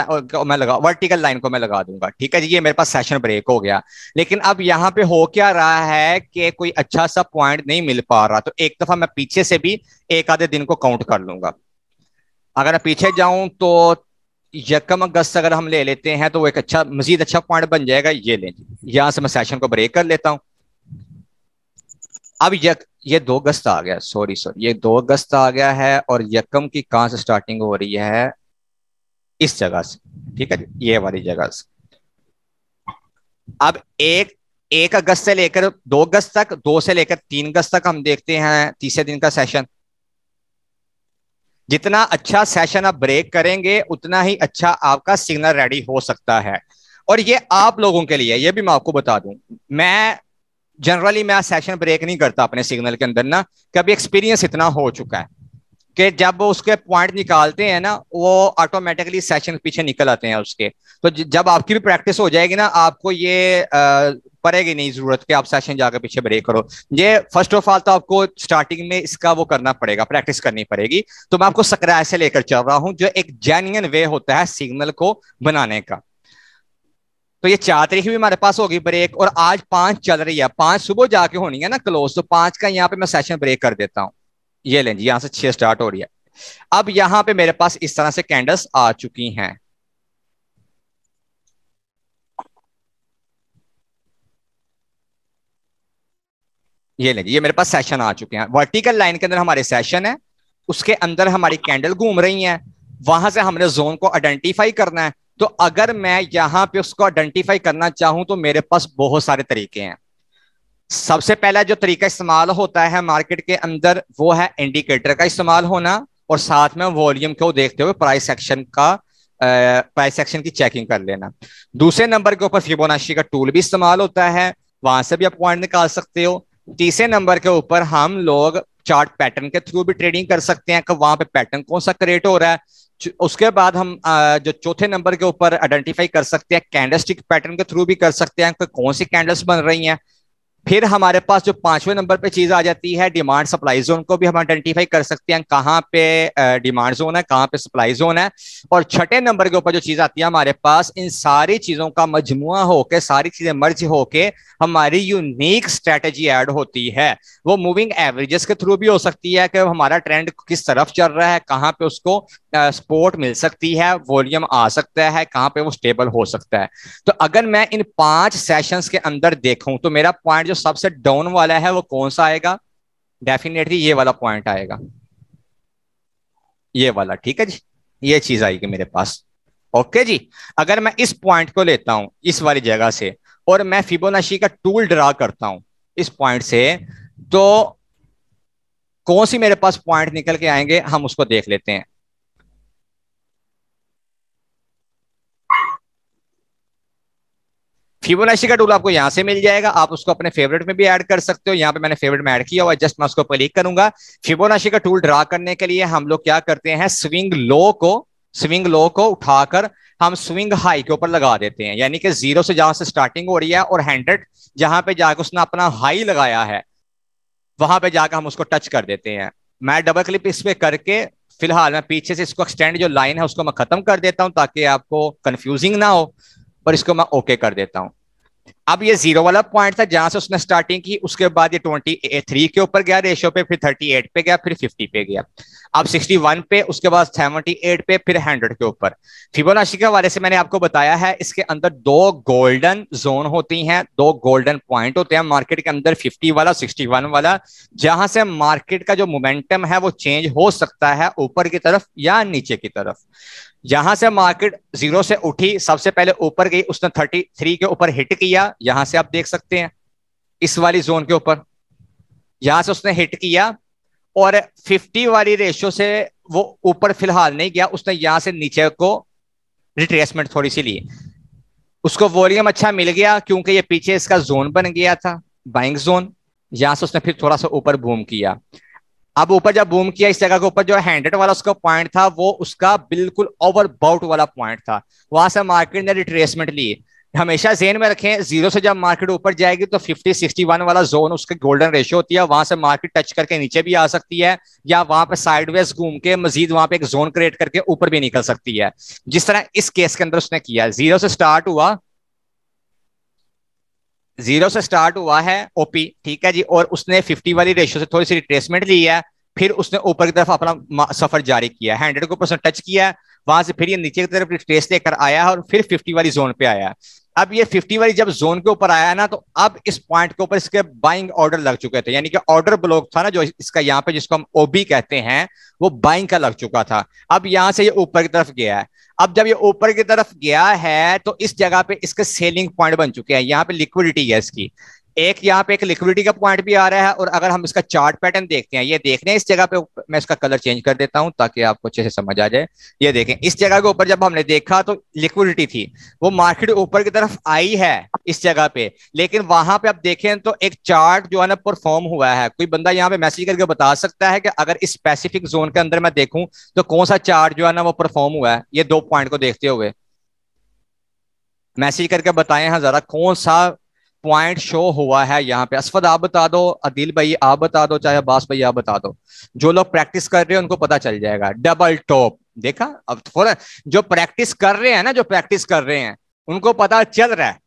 मैं लगा वर्टिकल लाइन को मैं लगा दूंगा। ठीक है जी, ये मेरे पास सेशन ब्रेक हो गया। लेकिन अब यहाँ पे हो क्या रहा है कि कोई अच्छा सा पॉइंट नहीं मिल पा रहा, तो एक दफा मैं पीछे से भी एक आधे दिन को काउंट कर लूंगा। अगर मैं पीछे जाऊं तो 1 अगस्त अगर हम ले लेते हैं तो वो एक अच्छा मजीद अच्छा पॉइंट बन जाएगा। ये लें, यहां से मैं सेशन को ब्रेक कर लेता हूं। अब ये 2 अगस्त आ गया, सॉरी ये 2 अगस्त आ गया है, और यकम की कहां से स्टार्टिंग हो रही है, इस जगह से। ठीक है, ये वाली जगह से। अब 1 अगस्त से लेकर 2 अगस्त तक, 2 से लेकर 3 अगस्त तक हम देखते हैं तीसरे दिन का सेशन। जितना अच्छा सेशन आप ब्रेक करेंगे उतना ही अच्छा आपका सिग्नल रेडी हो सकता है। और ये आप लोगों के लिए, ये भी मैं आपको बता दूं, मैं जनरली मैं सेशन ब्रेक नहीं करता अपने सिग्नल के अंदर ना, कभी एक्सपीरियंस इतना हो चुका है कि जब वो उसके पॉइंट निकालते हैं ना वो ऑटोमेटिकली सेशन पीछे निकल आते हैं उसके। तो जब आपकी भी प्रैक्टिस हो जाएगी ना, आपको ये पड़ेगी नहीं जरूरत कि आप सेशन जाकर पीछे ब्रेक करो। ये फर्स्ट ऑफ ऑल तो आपको स्टार्टिंग में इसका वो करना पड़ेगा, प्रैक्टिस करनी पड़ेगी। तो मैं आपको स्क्रैच से लेकर चल रहा हूं, जो एक जेन्युइन वे होता है सिग्नल को बनाने का। तो ये 4 तारीख भी हमारे पास होगी ब्रेक, और आज 5 चल रही है, 5 सुबह जाके होनी है ना क्लोज, तो 5 का यहाँ पे मैं सेशन ब्रेक कर देता हूँ। ये लें जी, यहां से 6 स्टार्ट हो रही है। अब यहां पे मेरे पास इस तरह से कैंडल्स आ चुकी हैं। ये लें जी, ये मेरे पास सेशन आ चुके हैं। वर्टिकल लाइन के अंदर हमारे सेशन है, उसके अंदर हमारी कैंडल घूम रही हैं, वहां से हमने जोन को आइडेंटिफाई करना है। तो अगर मैं यहां पे उसको आइडेंटिफाई करना चाहूं तो मेरे पास बहुत सारे तरीके हैं। सबसे पहला जो तरीका इस्तेमाल होता है मार्केट के अंदर वो है इंडिकेटर का इस्तेमाल होना, और साथ में वॉल्यूम को देखते हुए प्राइस एक्शन की चेकिंग कर लेना। दूसरे नंबर के ऊपर फिबोनाची का टूल भी इस्तेमाल होता है, वहां से भी आप पॉइंट निकाल सकते हो। तीसरे नंबर के ऊपर हम लोग चार्ट पैटर्न के थ्रू भी ट्रेडिंग कर सकते हैं कि वहां पे पैटर्न कौन सा क्रिएट हो रहा है। उसके बाद हम जो चौथे नंबर के ऊपर आइडेंटिफाई कर सकते हैं कैंडलस्टिक पैटर्न के थ्रू भी कर सकते हैं कि कौन सी कैंडल्स बन रही हैं। फिर हमारे पास जो 5वें नंबर पे चीज आ जाती है डिमांड सप्लाई जोन को भी हम आइडेंटिफाई कर सकते हैं, कहाँ पे डिमांड जोन है, कहाँ पे सप्लाई जोन है। और छठे नंबर के ऊपर जो चीज आती है हमारे पास, इन सारी चीजों का मजमुआ होके, सारी चीजें मर्ज होके हमारी यूनिक स्ट्रेटेजी ऐड होती है। वो मूविंग एवरेजेस के थ्रू भी हो सकती है कि हमारा ट्रेंड किस तरफ चल रहा है, कहाँ पे उसको सपोर्ट मिल सकती है, वॉल्यूम आ सकता है, कहाँ पे वो स्टेबल हो सकता है। तो अगर मैं इन 5 सेशंस के अंदर देखूं तो मेरा पॉइंट जो सबसे डाउन वाला है वो कौन सा आएगा, डेफिनेटली ये वाला पॉइंट आएगा, ये वाला। ठीक है जी, ये चीज आएगी मेरे पास। ओके जी, अगर मैं इस पॉइंट को लेता हूं इस वाली जगह से और मैं फिबोनाची का टूल ड्रा करता हूं इस पॉइंट से, तो कौन सी मेरे पास पॉइंट निकल के आएंगे हम उसको देख लेते हैं। फिबोनाची का टूल आपको यहां से मिल जाएगा, आप उसको अपने फेवरेट में भी ऐड कर सकते हो। यहाँ पे मैंने फेवरेट में ऐड किया हुआ है, जस्ट मैं उसको क्लिक करूंगा। फिबोनाची का टूल ड्रा करने के लिए हम लोग क्या करते हैं, स्विंग लो को उठाकर हम स्विंग हाई के ऊपर लगा देते हैं, यानी कि 0 से जहां से स्टार्टिंग हो रही है और 100 जहां पे जाकर उसने अपना हाई लगाया है वहां पे जाकर हम उसको टच कर देते हैं। मैं डबल क्लिक इस पे करके फिलहाल मैं पीछे से इसको एक्सटेंड जो लाइन है उसको मैं खत्म कर देता हूं ताकि आपको कंफ्यूजिंग ना हो, और इसको मैं ओके कर देता हूं। अब ये 0 वाला पॉइंट था जहां से उसने स्टार्टिंग की, उसके बाद ये 23 के ऊपर गया रेशियो पे, फिर 38 पे गया, फिर 50 पे गया, अब 61 पे, उसके बाद 78 पे, फिर 100 के ऊपर। फिबोनाची के हवाले से मैंने आपको बताया है इसके अंदर दो गोल्डन जोन होती हैं, दो गोल्डन पॉइंट होते हैं मार्केट के अंदर, 50 वाला 61 वाला, जहां से मार्केट का जो मोमेंटम है वो चेंज हो सकता है ऊपर की तरफ या नीचे की तरफ। यहां से मार्केट 0 से उठी, सबसे पहले ऊपर गई, उसने 33 के ऊपर हिट किया, यहां से आप देख सकते हैं इस वाली जोन के ऊपर, यहां से उसने हिट किया और 50 वाली रेशियो से वो ऊपर फिलहाल नहीं गया, उसने यहां से नीचे को रिट्रेसमेंट थोड़ी सी ली, उसको वॉल्यूम अच्छा मिल गया क्योंकि ये पीछे इसका जोन बन गया था, बाइंग जोन। यहां से उसने फिर थोड़ा सा ऊपर बूम किया। अब ऊपर जब बूम किया इस जगह के ऊपर जो 100 वाला उसका पॉइंट था वो उसका बिल्कुल ओवरबाउट वाला पॉइंट था, वहां से मार्केट ने रिट्रेसमेंट ली। हमेशा ज़हन में रखें 0 से जब मार्केट ऊपर जाएगी तो 50 61 वाला जोन उसके गोल्डन रेशियो होती है, वहां से मार्केट टच करके नीचे भी आ सकती है या वहां पे साइडवेज घूम के मजीद वहां पे एक जोन क्रिएट करके ऊपर भी निकल सकती है, जिस तरह इस केस के अंदर उसने किया। 0 से स्टार्ट हुआ, 0 से स्टार्ट हुआ है ओपी, ठीक है जी, और उसने 50 वाली रेशियो से थोड़ी सी रिट्रेसमेंट ली है, फिर उसने ऊपर की तरफ अपना सफर जारी किया, 100 के ऊपर उसने टच किया, वहां से फिर ये नीचे की तरफ रिट्रेस लेकर आया और फिर 50 वाली जोन पे आया। अब ये 50 वाली जब जोन के ऊपर आया ना, तो अब इस पॉइंट के ऊपर इसके बाइंग ऑर्डर लग चुके थे, यानी कि ऑर्डर ब्लॉक था ना जो इसका यहाँ पे जिसको हम ओबी कहते हैं, वो बाइंग का लग चुका था। अब यहां से ये ऊपर की तरफ गया है, अब जब ये ऊपर की तरफ गया है तो इस जगह पे इसके सेलिंग पॉइंट बन चुके हैं, यहाँ पे लिक्विडिटी है इसकी, एक यहाँ पे एक लिक्विडिटी का पॉइंट भी आ रहा है। और अगर हम इसका चार्ट पैटर्न देखते हैं, ये देखते हैं इस जगह पे, मैं इसका कलर चेंज कर देता हूं ताकि आपको अच्छे से समझ आ जाए। ये देखें इस जगह के ऊपर जब हमने देखा तो लिक्विडिटी थी, वो मार्केट ऊपर की तरफ आई है इस जगह पे, लेकिन वहां पे आप देखें तो एक चार्ट जो है ना परफॉर्म हुआ है। कोई बंदा यहाँ पे मैसेज करके बता सकता है कि अगर इस स्पेसिफिक जोन के अंदर मैं देखूं तो कौन सा चार्ट जो है ना वो परफॉर्म हुआ है, ये दो पॉइंट को देखते हुए मैसेज करके बताएं हाँ जरा, कौन सा पॉइंट शो हुआ है यहाँ पे। असफद आप बता दो, अदिल भाई आप बता दो, चाहे अब्बास भाई आप बता दो, जो लोग प्रैक्टिस कर रहे हैं उनको पता चल जाएगा। डबल टॉप देखा, अब थोड़ा जो प्रैक्टिस कर रहे हैं ना, जो प्रैक्टिस कर रहे हैं उनको पता चल रहा है।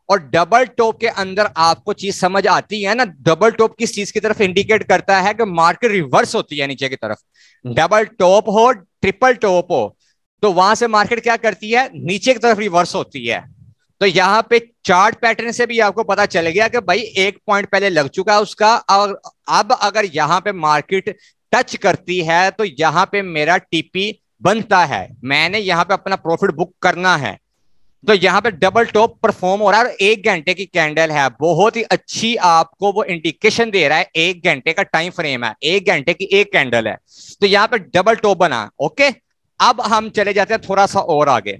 और डबल टॉप के अंदर आपको चीज समझ आती है ना, डबल टॉप किस चीज की तरफ इंडिकेट करता है कि मार्केट रिवर्स होती है नीचे की तरफ। डबल टॉप हो ट्रिपल टॉप हो तो वहां से मार्केट क्या करती है, नीचे की तरफ रिवर्स होती है। तो यहां पे चार्ट पैटर्न से भी आपको पता चल गया कि भाई एक पॉइंट पहले लग चुका है उसका, और अब अगर यहां पे मार्केट टच करती है तो यहां पे मेरा टीपी बनता है, मैंने यहां पे अपना प्रॉफिट बुक करना है। तो यहां पे डबल टॉप परफॉर्म हो रहा है और 1 घंटे की कैंडल है, बहुत ही अच्छी आपको वो इंडिकेशन दे रहा है, 1 घंटे का टाइम फ्रेम है, 1 घंटे की एक कैंडल है, तो यहां पे डबल टॉप बना। ओके, अब हम चले जाते हैं थोड़ा सा और आगे।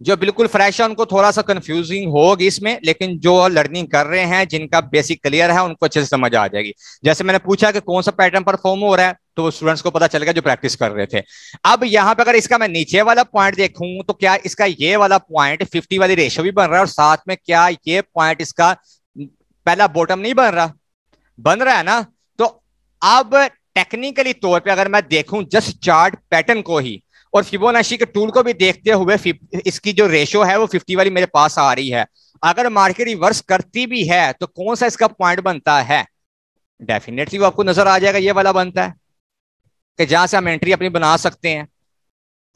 जो बिल्कुल फ्रेश है उनको थोड़ा सा कंफ्यूजिंग होगी इसमें, लेकिन जो लर्निंग कर रहे हैं जिनका बेसिक क्लियर है उनको अच्छे से समझ आ जाएगी। जैसे मैंने पूछा कि कौन सा पैटर्न परफॉर्म हो रहा है, तो स्टूडेंट्स को पता चल गया जो प्रैक्टिस कर रहे थे। अब यहां पे अगर इसका मैं नीचे वाला पॉइंट देखूं तो क्या इसका ये वाला पॉइंट 50 वाली रेशियो भी बन रहा है, और साथ में क्या ये पॉइंट इसका पहला बॉटम नहीं बन रहा, बन रहा है ना। तो अब टेक्निकली तौर पे अगर मैं देखूं जस्ट चार्ट पैटर्न को ही और फिबोनाची के टूल को भी देखते हुए, इसकी जो रेशियो है वो 50 वाली मेरे पास आ रही है, अगर मार्केट रिवर्स करती भी है तो कौन सा इसका पॉइंट बनता है, डेफिनेटली वो आपको नजर आ जाएगा, ये वाला बनता है कि जहां से हम एंट्री अपनी बना सकते हैं।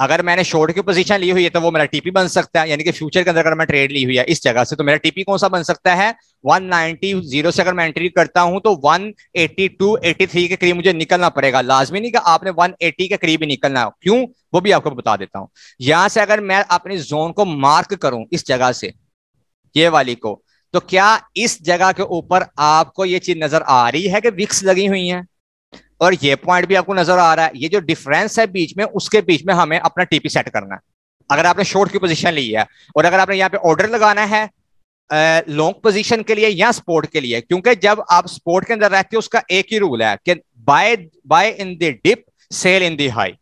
अगर मैंने शॉर्ट की पोजीशन ली हुई है तो वो मेरा टीपी बन सकता है, यानी कि फ्यूचर के अंदर अगर मैं ट्रेड ली हुई है इस जगह से तो मेरा टीपी कौन सा बन सकता है, 190 0 से अगर मैं एंट्री करता हूं तो 182 83 के करीब मुझे निकलना पड़ेगा। लाजमी नहीं कि आपने 180 के करीब ही निकलना है, क्यों वो भी आपको बता देता हूं। यहां से अगर मैं अपनी जोन को मार्क करूं इस जगह से, ये वाली को, तो क्या इस जगह के ऊपर आपको ये चीज नजर आ रही है कि विक्स लगी हुई है और ये पॉइंट भी आपको नजर आ रहा है, ये जो डिफरेंस है बीच में, उसके बीच में हमें अपना टीपी सेट करना है। अगर आपने शॉर्ट की पोजीशन ली है और अगर आपने यहाँ पे ऑर्डर लगाना है लॉन्ग पोजीशन के लिए या स्पोर्ट के लिए, क्योंकि जब आप स्पोर्ट के अंदर रहते हो उसका एक ही रूल है कि buy buy in the dip, sell in the high.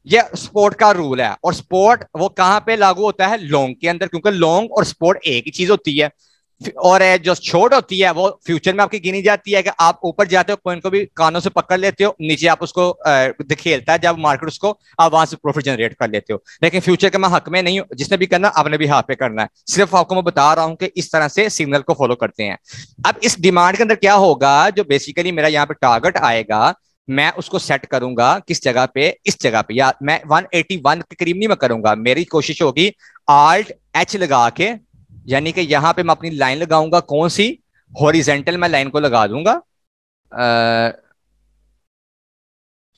ये स्पोर्ट का रूल है। और स्पोर्ट वो कहां पे लागू होता है? लॉन्ग के अंदर, क्योंकि लॉन्ग और स्पोर्ट एक ही चीज होती है। और जो शॉर्ट होती है वो फ्यूचर में आपकी गिनी जाती है कि आप ऊपर जाते हो, पॉइंट को भी कानों से पकड़ लेते हो, नीचे आप उसको खेलता है जब मार्केट उसको, आप वहां से प्रॉफिट जनरेट कर लेते हो। लेकिन फ्यूचर के मैं हक में नहीं हूं, जिसने भी करना आपने भी हाथ पे करना है। सिर्फ आपको मैं बता रहा हूं कि इस तरह से सिग्नल को फॉलो करते हैं। अब इस डिमांड के अंदर क्या होगा, जो बेसिकली मेरा यहाँ पे टारगेट आएगा, मैं उसको सेट करूंगा किस जगह पे? इस जगह पे। या मैं 181 के करीब नहीं मैं करूंगा, मेरी कोशिश होगी Alt H लगा के, यानी कि यहां पे मैं अपनी लाइन लगाऊंगा। कौन सी? हॉरिजेंटल मैं लाइन को लगा दूंगा।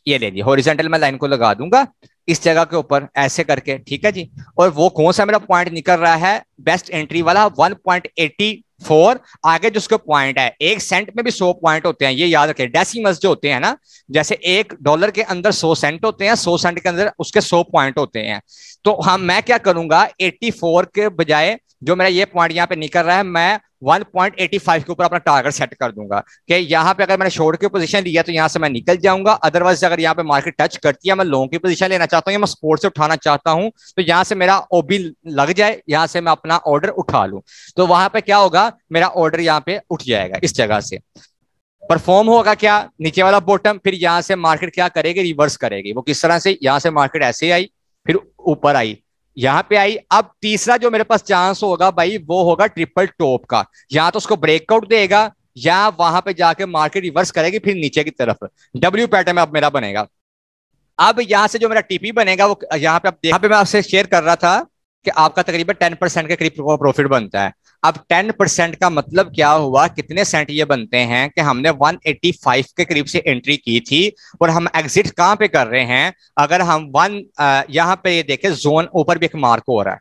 ये ले लीजिए, हॉरिजेंटल मैं लाइन को लगा दूंगा इस जगह के ऊपर, ऐसे करके, ठीक है जी। और वो कौन सा मेरा पॉइंट निकल रहा है? बेस्ट एंट्री वाला 1.84। आगे जो उसका पॉइंट है, एक सेंट में भी 100 पॉइंट होते हैं, ये याद रखें। डेसिमल्स जो होते हैं ना, जैसे $1 के अंदर 100 सेंट होते हैं, 100 सेंट के अंदर उसके 100 पॉइंट होते हैं। तो मैं क्या करूंगा, 84 के बजाय जो मेरा ये पॉइंट यहाँ पे निकल रहा है, मैं 1.85 के ऊपर अपना टारगेट सेट कर दूंगा कि यहाँ पे अगर मैंने शॉर्ट की पोजीशन लिया तो यहाँ से मैं निकल जाऊंगा। अदरवाइज अगर यहाँ पे मार्केट टच करती है, मैं लॉन्ग की पोजीशन लेना चाहता हूँ या मैं स्पोर्ट से उठाना चाहता हूँ, तो यहाँ से मेरा ओबी लग जाए, यहाँ से मैं अपना ऑर्डर उठा लूं। तो वहां पे क्या होगा, मेरा ऑर्डर यहाँ पे उठ जाएगा। इस जगह से परफॉर्म होगा क्या? नीचे वाला बॉटम, फिर यहाँ से मार्केट क्या करेगी? रिवर्स करेगी। वो किस तरह से? यहाँ से मार्केट ऐसे आई, फिर ऊपर आई, यहाँ पे आई। अब तीसरा जो मेरे पास चांस होगा भाई, वो होगा ट्रिपल टॉप का। या तो उसको ब्रेकआउट देगा, या वहां पे जाके मार्केट रिवर्स करेगी फिर नीचे की तरफ। डब्ल्यू पैटर्न में अब मेरा बनेगा। अब यहां से जो मेरा टीपी बनेगा, वो यहाँ पे मैं आपसे शेयर कर रहा था कि आपका तकरीबन 10% के करीब प्रॉफिट बनता है। अब 10% का मतलब क्या हुआ? कितने सेंट ये बनते हैं कि हमने 185 के करीब से एंट्री की थी और हम एग्जिट कहां पे कर रहे हैं? अगर हम यहाँ पे ये देखें, जोन ऊपर भी एक मार्क हो रहा है,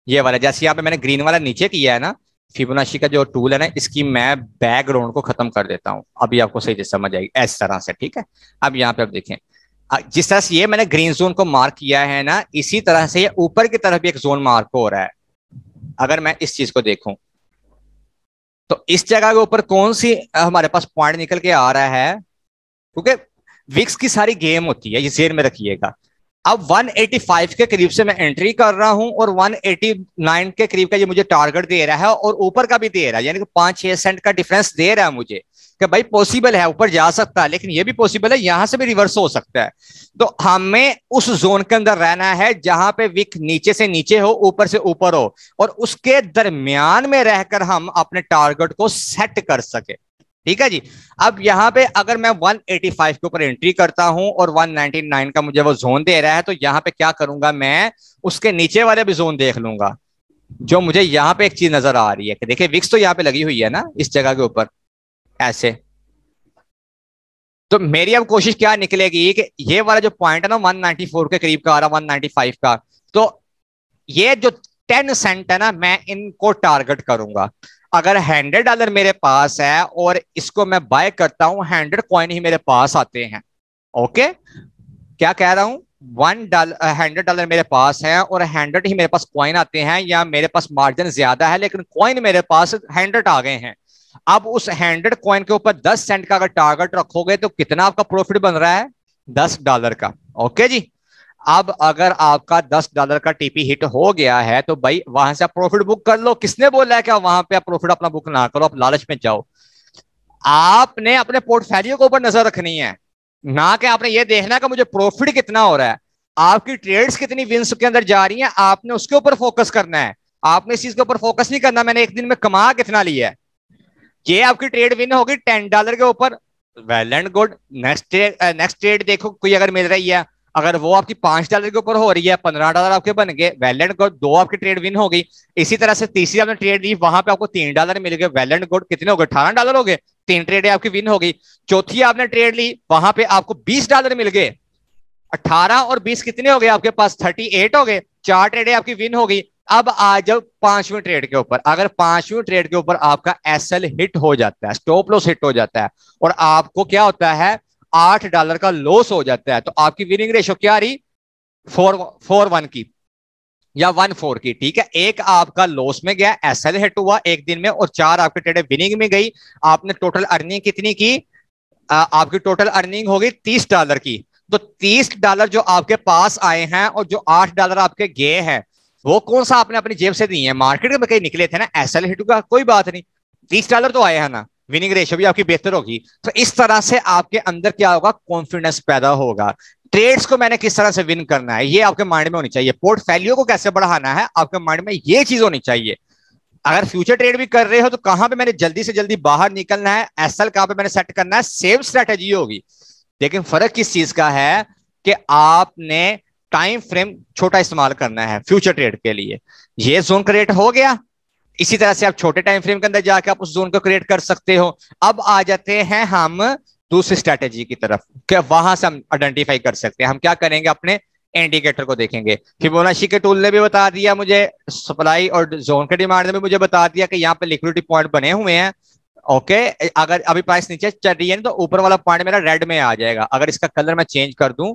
ये वाला। जैसे यहाँ पे मैंने ग्रीन वाला नीचे किया है ना, फिबोनाची का जो टूल है ना, इसकी मैं बैकग्राउंड को खत्म कर देता हूं, अभी आपको सही से समझ आएगी इस तरह से, ठीक है। अब यहाँ पे आप देखें, जिस तरह से ये मैंने ग्रीन जोन को मार्क किया है ना, इसी तरह से ये ऊपर की तरफ भी एक जोन मार्क हो रहा है। अगर मैं इस चीज को देखूं तो इस जगह के ऊपर कौन सी हमारे पास पॉइंट निकल के आ रहा है? क्योंकि विक्स की सारी गेम होती है, ये जेर में रखिएगा। अब 185 के करीब से मैं एंट्री कर रहा हूं और 189 के करीब का ये मुझे टारगेट दे रहा है और ऊपर का भी दे रहा है, यानी कि 5-6 सेंट का डिफरेंस दे रहा है मुझे कि भाई पॉसिबल है, ऊपर जा सकता है, लेकिन ये भी पॉसिबल है यहां से भी रिवर्स हो सकता है। तो हमें उस जोन के अंदर रहना है जहां पे विक नीचे से नीचे हो, ऊपर से ऊपर हो, और उसके दरमियान में रहकर हम अपने टारगेट को सेट कर सके, ठीक है जी। अब यहां पे अगर मैं 185 के ऊपर एंट्री करता हूं और 199 का मुझे वो जोन दे रहा है, तो यहां पे क्या करूंगा, मैं उसके नीचे वाले भी जोन देख लूंगा। जो मुझे यहां पे एक चीज नजर आ रही है कि देखिए विक्स तो यहां पे लगी हुई है ना इस जगह के ऊपर, ऐसे। तो मेरी अब कोशिश क्या निकलेगी कि ये वाला जो पॉइंट है ना 194 के करीब का आ रहा, 195 का, तो ये जो 10 सेंट है ना, मैं इनको टारगेट करूंगा। अगर $100 मेरे पास है और इसको मैं बाय करता हूं, 100 कॉइन ही मेरे पास आते हैं। ओके, क्या कह रहा हूं? $100 मेरे पास है और 100 ही मेरे पास कॉइन आते हैं, या मेरे पास मार्जिन ज्यादा है लेकिन कॉइन मेरे पास 100 आ गए हैं। अब उस 100 कॉइन के ऊपर 10 सेंट का अगर टारगेट रखोगे तो कितना आपका प्रॉफिट बन रहा है? $10 का। ओके जी। अब अगर आपका $10 का टीपी हिट हो गया है तो भाई वहां से आप प्रॉफिट बुक कर लो। किसने बोला है कि वहां पे आप प्रॉफिट अपना बुक ना करो, आप लालच में जाओ। आपने अपने पोर्टफोलियो के ऊपर नजर रखनी है, ना कि आपने ये देखना कि मुझे प्रॉफिट कितना हो रहा है। आपकी ट्रेड्स कितनी विंस के अंदर जा रही हैं, आपने उसके ऊपर फोकस करना है। आपने इस चीज के ऊपर फोकस नहीं करना मैंने एक दिन में कमा कितना लिया है। ये आपकी ट्रेड विन होगी $10 के ऊपर, well and good. Next trade देखो कोई अगर मिल रही है, अगर वो आपकी $5 के ऊपर हो रही है, $15 आपके बन गए, वेल एंड गुड, 2 आपकी ट्रेड विन हो गई। इसी तरह से तीसरी आपने ट्रेड ली, वहां पे आपको $3 मिल गए, वेल एंड गुड, कितने हो गए? $18 हो गए, 3 ट्रेड आपकी विन हो गई। चौथी आपने ट्रेड ली, वहां पे आपको $20 मिल गए, 18 और 20 कितने हो गए आपके पास? 38 हो गए, 4 ट्रेडें आपकी विन हो गई। अब आ जाओ 5वीं ट्रेड के ऊपर। अगर 5वीं ट्रेड के ऊपर आपका एसएल हिट हो जाता है, स्टॉप लॉस हिट हो जाता है, और आपको क्या होता है, $8 का लॉस हो जाता है, तो आपकी विनिंग रेशो क्या रही? 4-1 की या 1-4 की, ठीक है। एक आपका लॉस में गया, एसएल हिट हुआ एक दिन में, और 4 आपके ट्रेड विनिंग में गई। आपने टोटल अर्निंग कितनी की? आपकी टोटल अर्निंग होगी $30 की। तो $30 जो आपके पास आए हैं और जो $8 आपके गए हैं, वो कौन सा आपने अपनी जेब से दिए हैं? मार्केट में कहीं निकले थे ना, एसएल हिट का कोई बात नहीं, $30 तो आए हैं ना, विनिंग रेशियो भी आपकी बेहतर होगी। तो इस तरह से आपके अंदर क्या होगा, कॉन्फिडेंस पैदा होगा। ट्रेड्स को मैंने किस तरह से विन करना है, ये आपके माइंड में होनी चाहिए। पोर्टफोलियो को कैसे बढ़ाना है, आपके माइंड में ये चीज होनी चाहिए। अगर फ्यूचर ट्रेड भी कर रहे हो तो कहां पे मैंने जल्दी से जल्दी बाहर निकलना है, एसएल कहां पे मैंने सेट करना है, सेम स्ट्रेटेजी होगी। लेकिन फर्क किस चीज का है कि आपने टाइम फ्रेम छोटा इस्तेमाल करना है फ्यूचर ट्रेड के लिए। ये जोन क्रिएट हो गया, इसी तरह से आप छोटे टाइम फ्रेम के अंदर जाकर आप उस जोन को क्रिएट कर सकते हो। अब आ जाते हैं हम दूसरी स्ट्रेटेजी की तरफ, क्या वहां से हम आइडेंटिफाई कर सकते हैं। हम क्या करेंगे, अपने इंडिकेटर को देखेंगे। फिबोनाची के टूल ने भी बता दिया मुझे, सप्लाई और जोन के डिमांड ने भी मुझे बता दिया कि यहाँ पे लिक्विडिटी पॉइंट बने हुए हैं। ओके, अगर अभी प्राइस नीचे चल रही है तो ऊपर वाला पॉइंट मेरा रेड में आ जाएगा। अगर इसका कलर मैं चेंज कर दूं,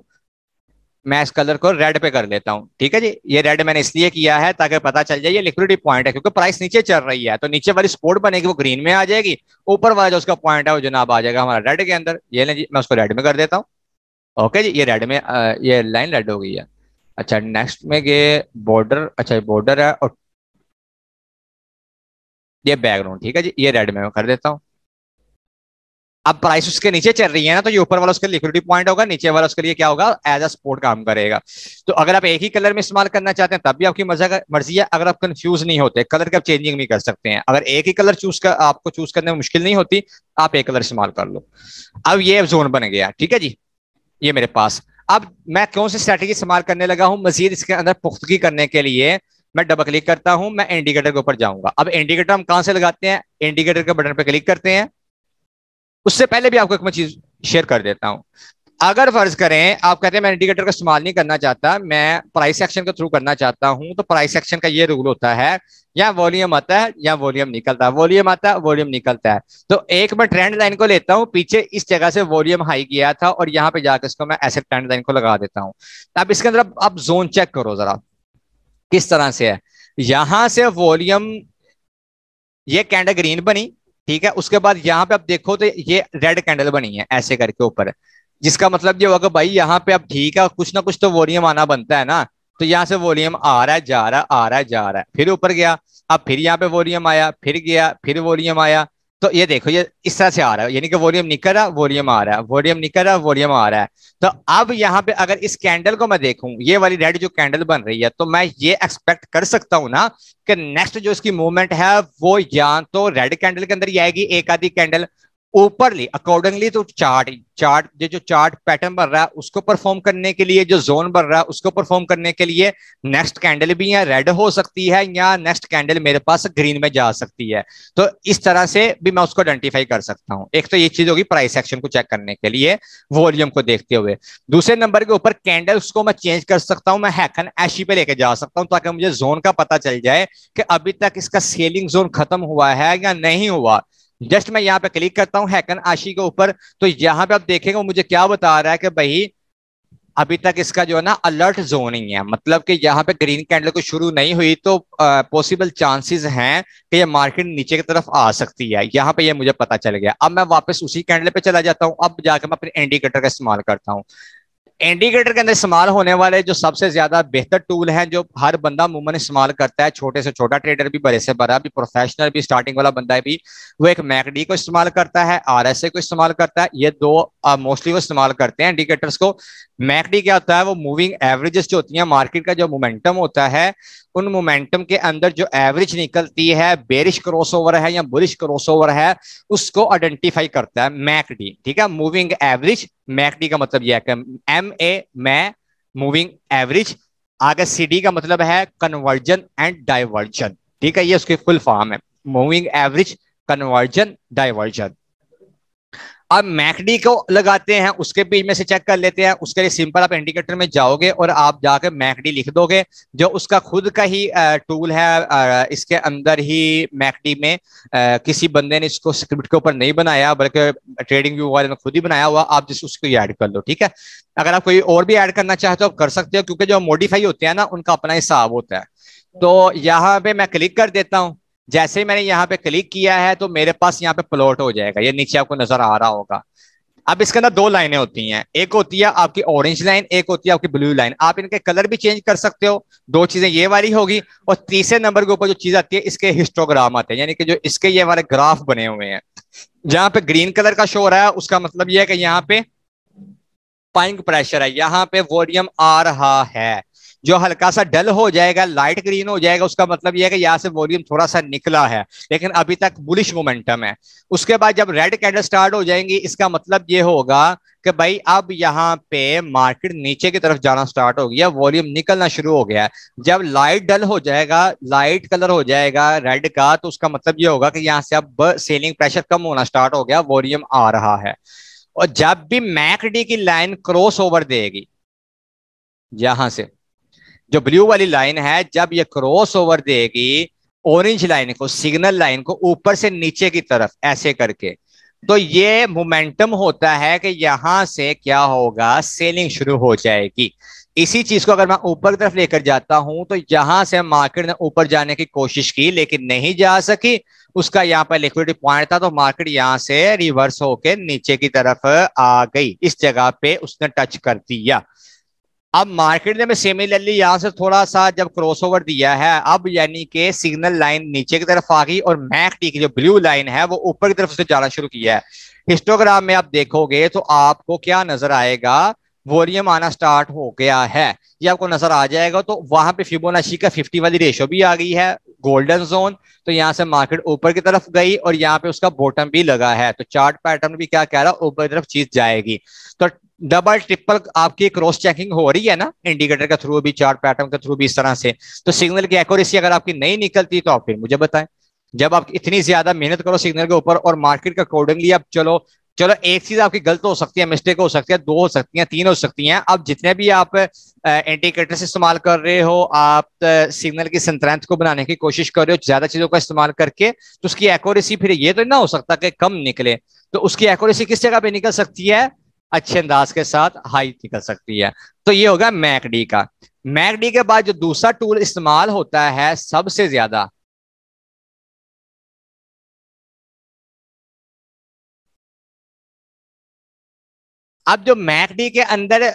मैं इस कलर को रेड पे कर लेता हूं, ठीक है जी। ये रेड मैंने इसलिए किया है ताकि पता चल जाए ये लिक्विडिटी पॉइंट है, क्योंकि प्राइस नीचे चल रही है तो नीचे वाली सपोर्ट बनेगी वो ग्रीन में आ जाएगी, ऊपर वाला जो उसका पॉइंट है वो जनाब आ जाएगा हमारा रेड के अंदर। ये ले जी, मैं उसको रेड में कर देता हूँ। ओके जी, ये रेड में ये लाइन रेड हो गई है। अच्छा, नेक्स्ट में ये बॉर्डर, अच्छा ये बॉर्डर है और ये बैकग्राउंड, ठीक है जी, ये रेड में मैं कर देता हूँ। अब प्राइस उसके नीचे चल रही है ना, तो ये ऊपर वाला उसके लिक्विडिटी पॉइंट होगा, नीचे वाला उसके लिए क्या होगा, एज अ सपोर्ट काम करेगा। तो अगर आप एक ही कलर में इस्तेमाल करना चाहते हैं तब भी आपकी मर्जी है। अगर आप कंफ्यूज नहीं होते, कलर का चेंजिंग भी कर सकते हैं। अगर एक ही कलर आपको चूज करने में मुश्किल नहीं होती, आप एक कलर इस्तेमाल कर लो। अब ये जोन बन गया, ठीक है जी, ये मेरे पास। अब मैं कौन सी स्ट्रैटेजी इस्तेमाल करने लगा हूं मजीद इसके अंदर पुख्तगी करने के लिए, मैं डबल क्लिक करता हूं, मैं इंडिकेटर के ऊपर जाऊंगा। अब इंडिकेटर हम कहां से लगाते हैं, इंडिकेटर के बटन पे क्लिक करते हैं। उससे पहले भी आपको एक मैं चीज शेयर कर देता हूं। अगर फर्ज करें आप कहते हैं मैं इंडिकेटर का इस्तेमाल नहीं करना चाहता, मैं प्राइस एक्शन के थ्रू करना चाहता हूं, तो प्राइस एक्शन का ये रूल होता है, या वॉल्यूम आता है या वॉल्यूम निकलता है, वॉल्यूम आता है वॉल्यूम निकलता है। तो एक मैं ट्रेंड लाइन को लेता हूं, पीछे इस जगह से वॉल्यूम हाई किया था और यहां पे जाकर इसको मैं ऐसे ट्रेंड लाइन को लगा देता हूं। अब इसके अंदर अब जोन चेक करो जरा किस तरह से है। यहां से वॉल्यूम, ये कैंडल ग्रीन बनी, ठीक है, उसके बाद यहाँ पे आप देखो तो ये रेड कैंडल बनी है ऐसे करके ऊपर, जिसका मतलब ये होगा भाई यहाँ पे अब ठीक है, कुछ ना कुछ तो वॉल्यूम आना बनता है ना। तो यहाँ से वॉल्यूम आ रहा है, जा रहा है, आ रहा है, जा रहा है, फिर ऊपर गया, अब फिर यहाँ पे वॉल्यूम आया, फिर गया, फिर वॉल्यूम आया। तो ये देखो ये इस तरह से आ रहा है, यानी कि वॉल्यूम निकल रहा, वॉल्यूम आ रहा है, वॉल्यूम निकल रहा, वॉल्यूम आ रहा है। तो अब यहाँ पे अगर इस कैंडल को मैं देखूं, ये वाली रेड जो कैंडल बन रही है, तो मैं ये एक्सपेक्ट कर सकता हूं ना कि नेक्स्ट जो इसकी मूवमेंट है वो या तो रेड कैंडल के अंदर ही आएगी, एक आधी कैंडल ऊपरली अकॉर्डिंगली। तो चार्ट जो चार्ट पैटर्न बन रहा है उसको परफॉर्म करने के लिए, जो जोन बन रहा है उसको परफॉर्म करने के लिए नेक्स्ट कैंडल भी यहाँ रेड हो सकती है या नेक्स्ट कैंडल मेरे पास ग्रीन में जा सकती है। तो इस तरह से भी मैं उसको आइडेंटिफाई कर सकता हूं। एक तो ये चीज होगी प्राइस एक्शन को चेक करने के लिए वॉल्यूम को देखते हुए। दूसरे नंबर के ऊपर कैंडल्स को मैं चेंज कर सकता हूं, मैं हैकन एशी पे लेके जा सकता हूं ताकि मुझे जोन का पता चल जाए कि अभी तक इसका सेलिंग जोन खत्म हुआ है या नहीं हुआ। जस्ट मैं यहाँ पे क्लिक करता हूं हैकन आशी के ऊपर, तो यहाँ पे आप देखेंगे मुझे क्या बता रहा है कि भाई अभी तक इसका जो है ना अलर्ट जोन ही है, मतलब कि यहाँ पे ग्रीन कैंडल को शुरू नहीं हुई तो पॉसिबल चांसेस हैं कि ये मार्केट नीचे की तरफ आ सकती है। यहाँ पे ये मुझे पता चल गया। अब मैं वापस उसी कैंडल पे चला जाता हूँ, अब जाकर मैं अपने इंडिकेटर का इस्तेमाल करता हूँ। इंडिकेटर के अंदर इस्तेमाल होने वाले जो सबसे ज्यादा बेहतर टूल हैं जो हर बंदा मुमूमन इस्तेमाल करता है, छोटे से छोटा ट्रेडर भी, बड़े से बड़ा भी, प्रोफेशनल भी, स्टार्टिंग वाला बंदा भी, वो एक मैकडी को इस्तेमाल करता है, आरएसए को इस्तेमाल करता है। ये दो मोस्टली वो इस्तेमाल करते हैं इंडिकेटर्स को। मैकडी क्या होता है, वो मूविंग एवरेजेस जो होती है, मार्केट का जो मोमेंटम होता है, उन मोमेंटम के अंदर जो एवरेज निकलती है, बेरिश क्रॉसओवर है या बुलिश क्रॉसओवर है, उसको आइडेंटिफाई करता है मैकडी, ठीक है। मूविंग एवरेज, मैकडी का मतलब यह है एम ए मैं मूविंग एवरेज, आगे सीडी का मतलब है कन्वर्जन एंड डाइवर्जन, ठीक है, ये उसकी फुल फॉर्म है, मूविंग एवरेज, कन्वर्जन, डाइवर्जन। अब मैकडी को लगाते हैं, उसके पेज में से चेक कर लेते हैं। उसके लिए सिंपल आप इंडिकेटर में जाओगे और आप जाकर मैकडी लिख दोगे, जो उसका खुद का ही टूल है। इसके अंदर ही मैकडी में किसी बंदे ने इसको स्क्रिप्ट के ऊपर नहीं बनाया बल्कि ट्रेडिंग व्यू वाले ने खुद ही बनाया हुआ, आप जिस उसको ऐड कर लो, ठीक है। अगर आप कोई और भी ऐड करना चाहते हो आप कर सकते हो, क्योंकि जो मॉडिफाई होते हैं ना उनका अपना हिसाब होता है। तो यहाँ पे मैं क्लिक कर देता हूँ। जैसे ही मैंने यहाँ पे क्लिक किया है तो मेरे पास यहाँ पे प्लॉट हो जाएगा, ये नीचे आपको नजर आ रहा होगा। अब इसके अंदर दो लाइनें होती हैं, एक होती है आपकी ऑरेंज लाइन, एक होती है आपकी ब्लू लाइन। आप इनके कलर भी चेंज कर सकते हो, दो चीजें ये वाली होगी। और तीसरे नंबर के ऊपर जो चीज आती है इसके हिस्टोग्राम आते हैं, यानी कि जो इसके ये हमारे ग्राफ बने हुए हैं। जहां पे ग्रीन कलर का शो हो रहा है उसका मतलब यह है कि यहाँ पे पाइंग प्रेशर है, यहाँ पे वॉल्यूम आ रहा है। जो हल्का सा डल हो जाएगा, लाइट ग्रीन हो जाएगा, उसका मतलब यह है कि यहाँ से वॉल्यूम थोड़ा सा निकला है, लेकिन अभी तक बुलिश मोमेंटम है। उसके बाद जब रेड कैंडल स्टार्ट हो जाएंगी, इसका मतलब ये होगा कि भाई अब यहाँ पे मार्केट नीचे की तरफ जाना स्टार्ट हो गया, वॉल्यूम निकलना शुरू हो गया। जब लाइट डल हो जाएगा, लाइट कलर हो जाएगा रेड का, तो उसका मतलब ये होगा कि यहाँ से अब सेलिंग प्रेशर कम होना स्टार्ट हो गया, वॉल्यूम आ रहा है। और जब भी मैकडी की लाइन क्रॉस ओवर देगी, यहां से जो ब्लू वाली लाइन है, जब ये क्रॉस ओवर देगी ऑरेंज लाइन को, सिग्नल लाइन को, ऊपर से नीचे की तरफ ऐसे करके, तो ये मोमेंटम होता है कि यहां से क्या होगा, सेलिंग शुरू हो जाएगी। इसी चीज को अगर मैं ऊपर की तरफ लेकर जाता हूं, तो यहां से मार्केट ने ऊपर जाने की कोशिश की लेकिन नहीं जा सकी, उसका यहाँ पर लिक्विडिटी पॉइंट था, तो मार्केट यहां से रिवर्स होकर नीचे की तरफ आ गई, इस जगह पे उसने टच कर दिया। अब मार्केट ने सिमिलरली यहां से थोड़ा सा जब क्रॉसओवर दिया है, अब यानी कि सिग्नल लाइन नीचे की तरफ आ गई और मैकडी की जो ब्लू लाइन है वो ऊपर की तरफ से जाना शुरू किया है। हिस्टोग्राम में आप देखोगे तो आपको क्या नजर आएगा, वॉल्यूम आना स्टार्ट हो गया है, ये आपको नजर आ जाएगा। तो वहां पे फिबोनाची का 50 वाली रेशो भी आ गई है, गोल्डन जोन। तो यहां से मार्केट ऊपर की तरफ गई और यहाँ पे उसका बॉटम भी लगा है, तो चार्ट पैटर्न भी क्या कह रहा है, ऊपर की तरफ चीज जाएगी। तो डबल ट्रिपल आपकी क्रॉस चेकिंग हो रही है ना, इंडिकेटर के थ्रू भी, चार्ट पैटर्न के थ्रू भी, इस तरह से। तो सिग्नल की एक्यूरेसी अगर आपकी नहीं निकलती तो आप फिर मुझे बताएं। जब आप इतनी ज्यादा मेहनत करो सिग्नल के ऊपर और मार्केट के अकॉर्डिंगली आप चलो, चलो एक चीज आपकी गलत हो सकती है, मिस्टेक हो सकती है, दो हो सकती है, तीन हो सकती हैं। अब जितने भी आप इंडिकेटर्स इस्तेमाल कर रहे हो, आप सिग्नल की स्ट्रेंथ को बनाने की कोशिश कर रहे हो ज्यादा चीजों का इस्तेमाल करके, तो उसकी एक्यूरेसी फिर ये तो ना हो सकता कि कम निकले। तो उसकी एक्यूरेसी किस जगह पे निकल सकती है, अच्छे अंदाज के साथ हाई निकल सकती है। तो ये होगा मैकडी का। मैकडी के बाद जो दूसरा टूल इस्तेमाल होता है सबसे ज्यादा, अब जो मैकडी के अंदर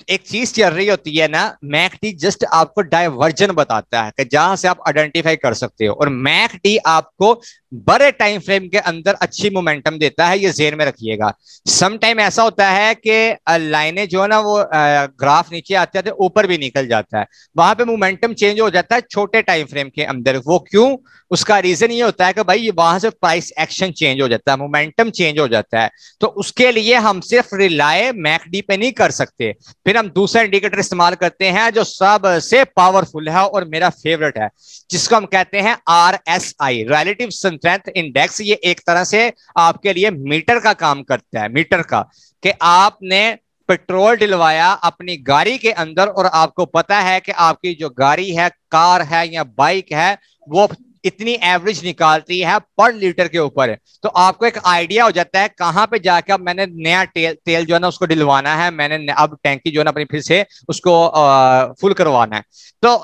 एक चीज चल रही होती है ना, मैकडी जस्ट आपको डायवर्जन बताता है कि जहां से आप आइडेंटिफाई कर सकते हो, और मैकडी आपको बड़े टाइम फ्रेम के अंदर अच्छी मोमेंटम देता है, ये जेहन में रखिएगा। सम टाइम ऐसा होता है कि लाइनें जो है ना वो ग्राफ नीचे आते हैं तो ऊपर भी निकल जाता है, वहां पे मोमेंटम चेंज हो जाता है छोटे टाइम फ्रेम के अंदर। वो क्यों, उसका रीजन ये होता है कि भाई वहां से प्राइस एक्शन चेंज हो जाता है, मोमेंटम चेंज हो जाता है। तो उसके लिए हम सिर्फ रिलाय मैकडी पे नहीं कर सकते, फिर हम दूसरा इंडिकेटर इस्तेमाल करते हैं जो सबसे पावरफुल है और मेरा फेवरेट है, जिसको हम कहते हैं RSI, रिलेटिव स्ट्रेंथ इंडेक्स। ये एक तरह से आपके लिए मीटर का काम करता है, मीटर का, कि आपने पेट्रोल डलवाया अपनी गाड़ी के अंदर और आपको पता है कि आपकी जो गाड़ी है, कार है या बाइक है, वो इतनी एवरेज निकालती है पर लीटर के ऊपर, तो आपको एक आइडिया हो जाता है कहां पे जाके अब मैंने नया तेल जो है ना उसको डलवाना है, मैंने अब टैंकी जो है ना अपनी फिर से उसको फुल करवाना है। तो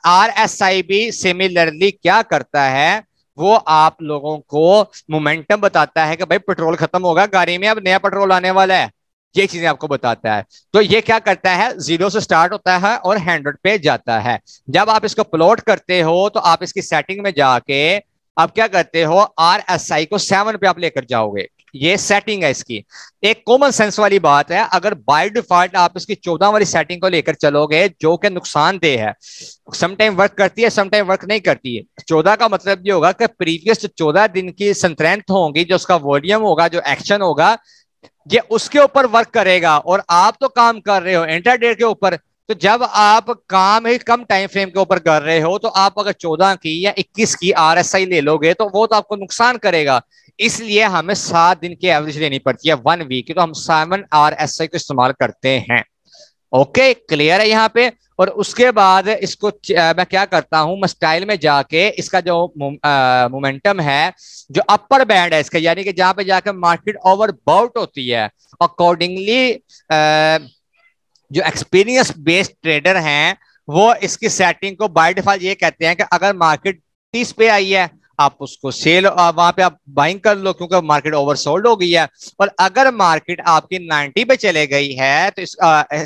RSI भी सिमिलरली क्या करता है, वो आप लोगों को मोमेंटम बताता है कि भाई पेट्रोल खत्म होगा गाड़ी में, अब नया पेट्रोल आने वाला है, ये चीजें आपको बताता है। तो ये क्या करता है, 0 से स्टार्ट होता है और 100 पे जाता है। जब आप इसको प्लॉट करते हो तो आप इसकी सेटिंग में जाके आप क्या करते हो, RSI को 7 पे आप लेकर जाओगे, ये सेटिंग है इसकी। एक कॉमन सेंस वाली बात है, अगर बाय डिफॉल्ट आप इसकी 14 वाली सेटिंग को लेकर चलोगे जो कि नुकसानदेह है, समटाइम वर्क करती है समटाइम वर्क नहीं करती है। 14 का मतलब ये होगा कि प्रीवियस 14 दिन की स्ट्रेंथ होगी, जो उसका वॉल्यूम होगा, जो एक्शन होगा, ये उसके ऊपर वर्क करेगा। और आप तो काम कर रहे हो इंटरडे के ऊपर, तो जब आप काम ही कम टाइम फ्रेम के ऊपर कर रहे हो, तो आप अगर 14 की या 21 की RSI ले लोगे तो वो तो आपको नुकसान करेगा। इसलिए हमें 7 दिन की एवरेज लेनी पड़ती है, 1 वीक की, तो हम 7 RSI को इस्तेमाल करते हैं। ओके, क्लियर है यहाँ पे। और उसके बाद इसको मैं क्या करता हूं, मैं स्टाइल में जाके इसका जो मोमेंटम है, जो अपर बैंड है इसका, यानी कि जहां पे जाकर मार्केट ओवरबॉट होती है, अकॉर्डिंगली जो एक्सपीरियंस बेस्ड ट्रेडर हैं वो इसकी सेटिंग को बाय डिफॉल्ट ये कहते हैं कि अगर मार्केट 30 पे आई है आप उसको सेल वहां पे आप बाइंग कर लो, क्योंकि मार्केट ओवरसोल्ड हो गई है। और अगर मार्केट आपकी 90 पे चले गई है तो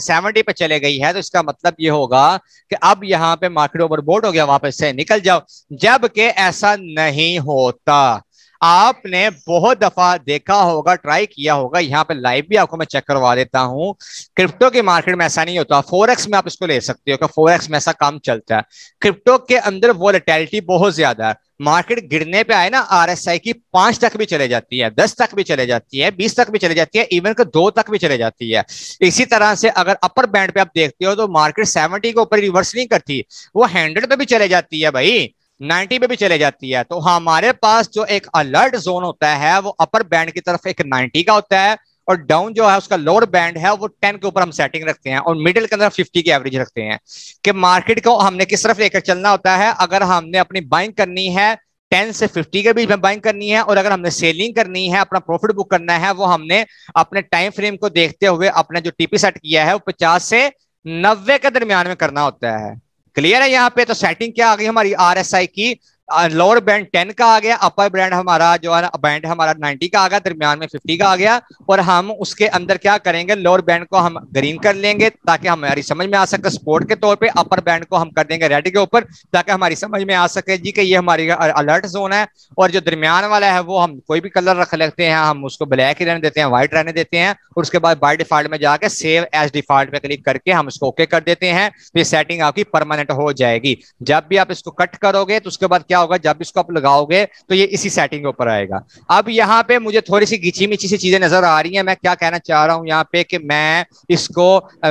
70 पे चले गई है, तो इसका मतलब ये होगा कि अब यहाँ पे मार्केट ओवरबोट हो गया, वापस से निकल जाओ। जबकि ऐसा नहीं होता। आपने बहुत दफा देखा होगा, ट्राई किया होगा, यहाँ पे लाइव भी आपको मैं चेक करवा देता हूँ। क्रिप्टो के मार्केट में ऐसा नहीं होता। फोरेक्स में आप इसको ले सकते हो कि फोरेक्स में ऐसा काम चलता है। क्रिप्टो के अंदर वोलेटिलिटी बहुत ज्यादा है। मार्केट गिरने पे आए ना, आरएसआई की 5 तक भी चले जाती है, 10 तक भी चले जाती है, 20 तक भी चले जाती है, इवन के 2 तक भी चले जाती है। इसी तरह से अगर अपर बैंड पे आप देखते हो तो मार्केट 70 के ऊपर रिवर्स नहीं करती, वो 100 पे भी चले जाती है भाई, 90 पे भी चले जाती है। तो हमारे पास जो एक अलर्ट जोन होता है वो अपर बैंड की तरफ एक 90 का होता है, और डाउन जो है उसका लोअर बैंड है वो 10 के ऊपर हम सेटिंग रखते हैं, और मिडिल के अंदर 50 की एवरेज रखते हैं कि मार्केट को हमने किस तरफ लेकर चलना होता है। अगर हमने अपनी बाइंग करनी है 10 से 50 के बीच में बाइंग करनी है, और अगर हमने सेलिंग करनी है, अपना प्रॉफिट बुक करना है, वो हमने अपने टाइम फ्रेम को देखते हुए अपने जो टीपी सेट किया है वो 50 से 90 के दरमियान में करना होता है। क्लियर है यहाँ पे? तो सेटिंग क्या आ गई हमारी आरएसआई की, लोअर बैंड 10 का आ गया, अपर बैंड हमारा जो है बैंड हमारा 90 का आ गया, दरमियान में 50 का आ गया। और हम उसके अंदर क्या करेंगे, लोअर बैंड को हम ग्रीन कर लेंगे ताकि हमारी समझ में आ सके सपोर्ट के तौर पे, अपर बैंड को हम कर देंगे रेड के ऊपर ताकि हमारी समझ में आ सके जी कि ये हमारी अलर्ट जोन है। और जो दरमियान वाला है वो हम कोई भी कलर रख लेते हैं, हम उसको ब्लैक ही रहने देते हैं, व्हाइट रहने देते हैं, और उसके बाद बाय डिफॉल्ट में जाके सेव एज डिफॉल्ट पे क्लिक करके हम इसको ओके कर देते हैं। तो ये सेटिंग आपकी परमानेंट हो जाएगी। जब भी आप इसको कट करोगे तो उसके बाद क्या होगा, जब इसको आप लगाओगे तो ये इसी सेटिंग के ऊपर आएगा। अब यहाँ पे मुझे थोड़ी सी घिची मिची सी चीजें नजर आ रही हैं। मैं क्या कहना चाह रहा हूँ यहाँ पे कि मैं इसको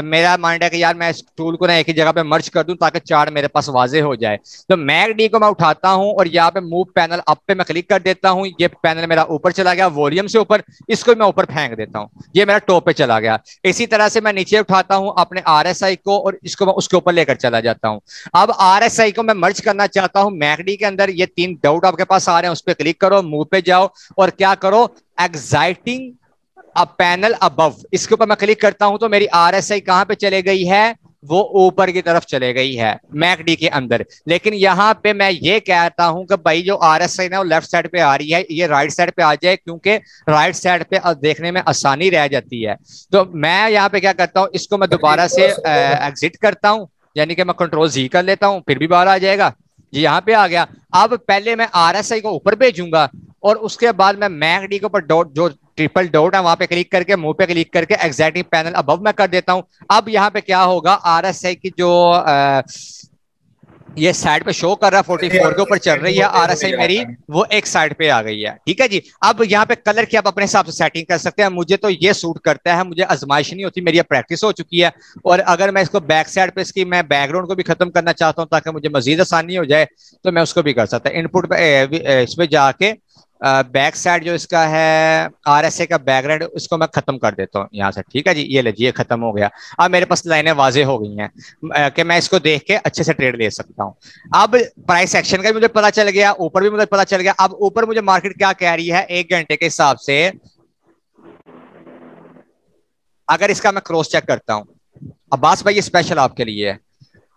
मेरा माइंड है कि यार मैं इस टूल को ना एक ही जगह पे मर्ज कर दूं ताकि चार्ट मेरे पास वाजे हो जाए। तो मैकडी को मैं उठाता हूं और यहाँ पे मूव पैनल अप पे मैं क्लिक कर देता हूं। ये पैनल मेरा ऊपर चला गया वॉल्यूम से ऊपर, इसको मैं ऊपर फेंक देता हूं, ये मेरा टॉप पे चला गया। इसी तरह से मैं नीचे उठाता हूं अपने आरएसआई को और इसको मैं उसके ऊपर लेकर चला जाता हूं। अब आरएसआई को मैं मर्ज करना चाहता हूं मैकडी के अंदर। ये 3 डाउट आपके पास आ रहे हैं, उस पर क्लिक करो, मूव पे जाओ और क्या करो, एक्साइटिंग अ पैनल अबव, इसके ऊपर मैं क्लिक करता हूं तो मेरी आरएसआई कहां पे चले गई है, वो ऊपर की तरफ चले गई है मैकडी के अंदर। लेकिन यहां पे मैं ये कहता हूं कि भाई जो आरएसआई ना वो लेफ्ट साइड पे आ रही है, ये राइट साइड पे आ जाए, क्योंकि राइट साइड पे देखने में आसानी रह जाती है। तो मैं यहाँ पे क्या करता हूँ, इसको मैं दोबारा से एग्जिट करता हूँ, यानी कि मैं कंट्रोल जी कर लेता हूँ, फिर भी बाहर आ जाएगा। जी यहाँ पे आ गया। अब पहले मैं आरएसआई को ऊपर भेजूंगा और उसके बाद मैं मैकडी के ऊपर डॉट जो ट्रिपल डॉट है वहां पे क्लिक करके मुंह पे क्लिक करके एग्जैक्टिंग पैनल अबव मैं कर देता हूं। अब यहाँ पे क्या होगा, आरएसआई की जो ये साइड पे शो कर रहा है 44 के ऊपर चल रही है आरएसआई मेरी, वो एक साइड पे आ गई है। ठीक है जी। अब यहाँ पे कलर की आप अपने हिसाब से सेटिंग कर सकते हैं। मुझे तो ये सूट करता है, मुझे आजमाइश नहीं होती, मेरी प्रैक्टिस हो चुकी है। और अगर मैं इसको बैक साइड पे इसकी मैं बैकग्राउंड को भी खत्म करना चाहता हूँ ताकि मुझे मजीद आसानी हो जाए तो मैं उसको भी कर सकता हूँ। इनपुट पे इस पे जाके बैक साइड जो इसका है आरएसए का बैकग्राउंड, उसको मैं खत्म कर देता हूँ यहाँ से। ठीक है जी, ये लीजिए खत्म हो गया। अब मेरे पास लाइनें वाजे हो गई हैं कि मैं इसको देख के अच्छे से ट्रेड ले सकता हूँ। अब प्राइस एक्शन का भी मुझे पता चल गया, ऊपर भी मुझे पता चल गया। अब ऊपर मुझे मार्केट क्या कह रही है 1 घंटे के हिसाब से, अगर इसका मैं क्रॉस चेक करता हूँ, अब्बास भाई ये स्पेशल आपके लिए है।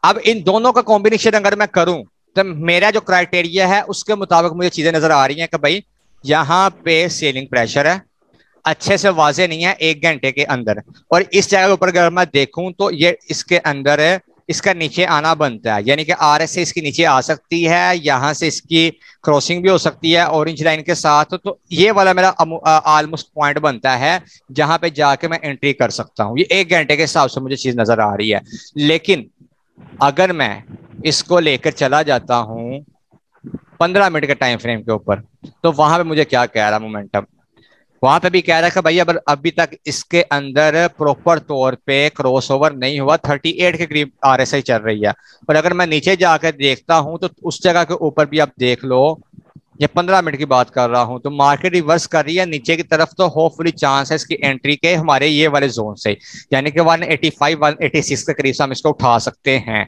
अब इन दोनों का कॉम्बिनेशन अगर मैं करूं तो मेरा जो क्राइटेरिया है उसके मुताबिक मुझे चीजें नजर आ रही हैं कि भाई यहाँ पे सेलिंग प्रेशर है, अच्छे से वाजे नहीं है 1 घंटे के अंदर। और इस जगह के ऊपर अगर मैं देखूं तो ये इसके अंदर है, इसका नीचे आना बनता है, यानी कि आरएसए इसकी नीचे आ सकती है, यहाँ से इसकी क्रॉसिंग भी हो सकती है ऑरेंज लाइन के साथ। तो ये वाला मेरा ऑलमोस्ट पॉइंट बनता है जहां पे जाके मैं एंट्री कर सकता हूँ। ये 1 घंटे के हिसाब से मुझे चीज नजर आ रही है। लेकिन अगर मैं इसको लेकर चला जाता हूं 15 मिनट के टाइम फ्रेम के ऊपर, तो वहां पे मुझे क्या कह रहा मोमेंटम, वहां पे भी कह रहा है कि भाई अभी तक इसके अंदर प्रॉपर तौर पे क्रॉस ओवर नहीं हुआ, 38 के करीब आरएसआई चल रही है। और अगर मैं नीचे जाकर देखता हूं तो उस जगह के ऊपर भी आप देख लो, ये 15 मिनट की बात कर रहा हूं, तो मार्केट रिवर्स कर रही है नीचे की तरफ। तो होपफुली चांस है इसकी एंट्री के हमारे ये वाले जोन से, यानी कि 185 186 के करीब से हम इसको उठा सकते हैं।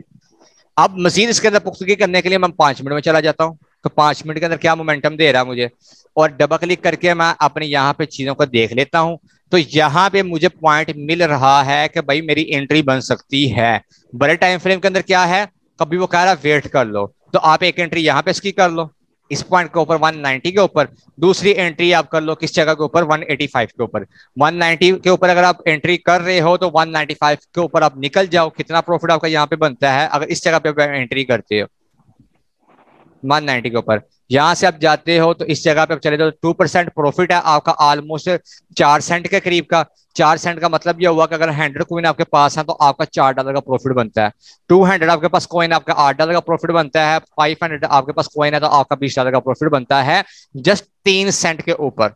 अब मजीद इसके अंदर पुख्तगी करने के लिए मैं 5 मिनट में चला जाता हूँ, तो 5 मिनट के अंदर क्या मोमेंटम दे रहा है मुझे, और डबल क्लिक करके मैं अपने यहाँ पे चीजों को देख लेता हूँ। तो यहाँ पे मुझे पॉइंट मिल रहा है कि भाई मेरी एंट्री बन सकती है। बड़े टाइम फ्रेम के अंदर क्या है, कभी वो कह रहा है वेट कर लो, तो आप एक एंट्री यहाँ पे इसकी कर लो, इस पॉइंट के ऊपर 190 के ऊपर, दूसरी एंट्री आप कर लो किस जगह के ऊपर 185 के ऊपर। 190 के ऊपर अगर आप एंट्री कर रहे हो तो 195 के ऊपर आप निकल जाओ, कितना प्रॉफिट आपका यहाँ पे बनता है अगर इस जगह पे एंट्री करते हो 190 के ऊपर। यहां से आप जाते हो तो इस जगह पे आप चले जाओ, 2% प्रॉफिट है आपका ऑलमोस्ट 4 सेंट के करीब का। 4 सेंट का मतलब ये हुआ कि अगर 100 कॉइन आपके पास है तो आपका $4 का प्रॉफिट बनता है। 200 आपके पास कॉइन आपका $8 का प्रॉफिट बनता है। 500 आपके पास कॉइन है तो आपका $20 का प्रॉफिट बनता है, जस्ट 3 सेंट के ऊपर।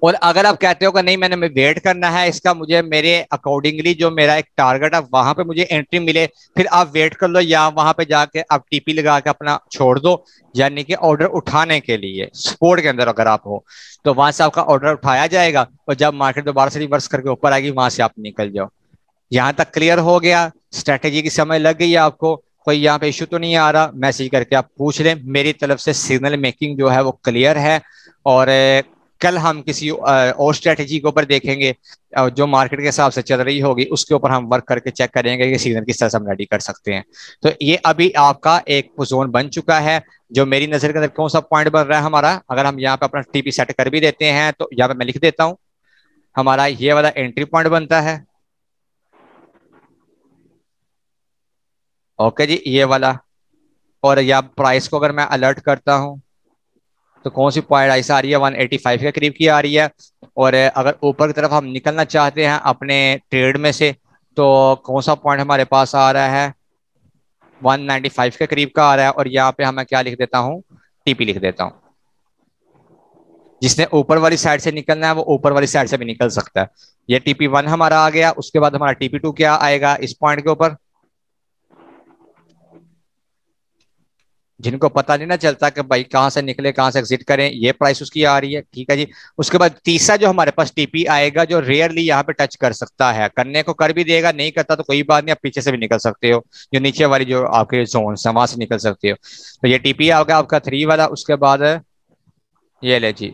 और अगर आप कहते हो कि नहीं मैंने वेट करना है इसका, मुझे मेरे अकॉर्डिंगली जो मेरा एक टारगेट है वहां पे मुझे एंट्री मिले, फिर आप वेट कर लो या वहां पे जाके आप टीपी लगा के अपना छोड़ दो, यानी कि ऑर्डर उठाने के लिए सपोर्ट के अंदर अगर आप हो तो वहां से आपका ऑर्डर उठाया जाएगा और जब मार्केट दोबारा से रिवर्स करके ऊपर आएगी वहां से आप निकल जाओ। यहाँ तक क्लियर हो गया? स्ट्रेटेजी की समझ लग गई है आपको? कोई यहाँ पे इशू तो नहीं आ रहा? मैसेज करके आप पूछ लें। मेरी तरफ से सिग्नल मेकिंग जो है वो क्लियर है। और कल हम किसी और स्ट्रेटेजी के ऊपर देखेंगे जो मार्केट के हिसाब से चल रही होगी, उसके ऊपर हम वर्क करके चेक करेंगे कि सिग्नल किस तरह से हम रेडी कर सकते हैं। तो ये अभी आपका एक जोन बन चुका है जो मेरी नजर के अंदर कौन सा पॉइंट बन रहा है हमारा। अगर हम यहाँ पे अपना टीपी सेट कर भी देते हैं तो यहाँ पे मैं लिख देता हूँ, हमारा ये वाला एंट्री पॉइंट बनता है। ओके जी, ये वाला। और या प्राइस को अगर मैं अलर्ट करता हूं तो कौन सी पॉइंट ऐसा आ रही है 185 के करीब की आ रही है। और अगर ऊपर की तरफ हम निकलना चाहते हैं अपने ट्रेड में से तो कौन सा पॉइंट हमारे पास आ रहा है 195 के करीब का आ रहा है। और यहाँ पे हमें क्या लिख देता हूँ, टीपी लिख देता हूँ। जिसने ऊपर वाली साइड से निकलना है वो ऊपर वाली साइड से भी निकल सकता है। ये TP1 हमारा आ गया। उसके बाद हमारा TP2 क्या आएगा इस पॉइंट के ऊपर, जिनको पता नहीं ना चलता कि भाई कहां से निकले कहां से एग्जिट करें, ये प्राइस उसकी आ रही है। ठीक है जी। उसके बाद तीसरा जो हमारे पास टीपी आएगा जो रेयरली यहाँ पे टच कर सकता है, करने को कर भी देगा, नहीं करता तो कोई बात नहीं, आप पीछे से भी निकल सकते हो, जो नीचे वाली जो आपके जोन है वहां से निकल सकते हो। तो ये टीपी आ गया आपका 3 वाला। उसके बाद ये ले जी।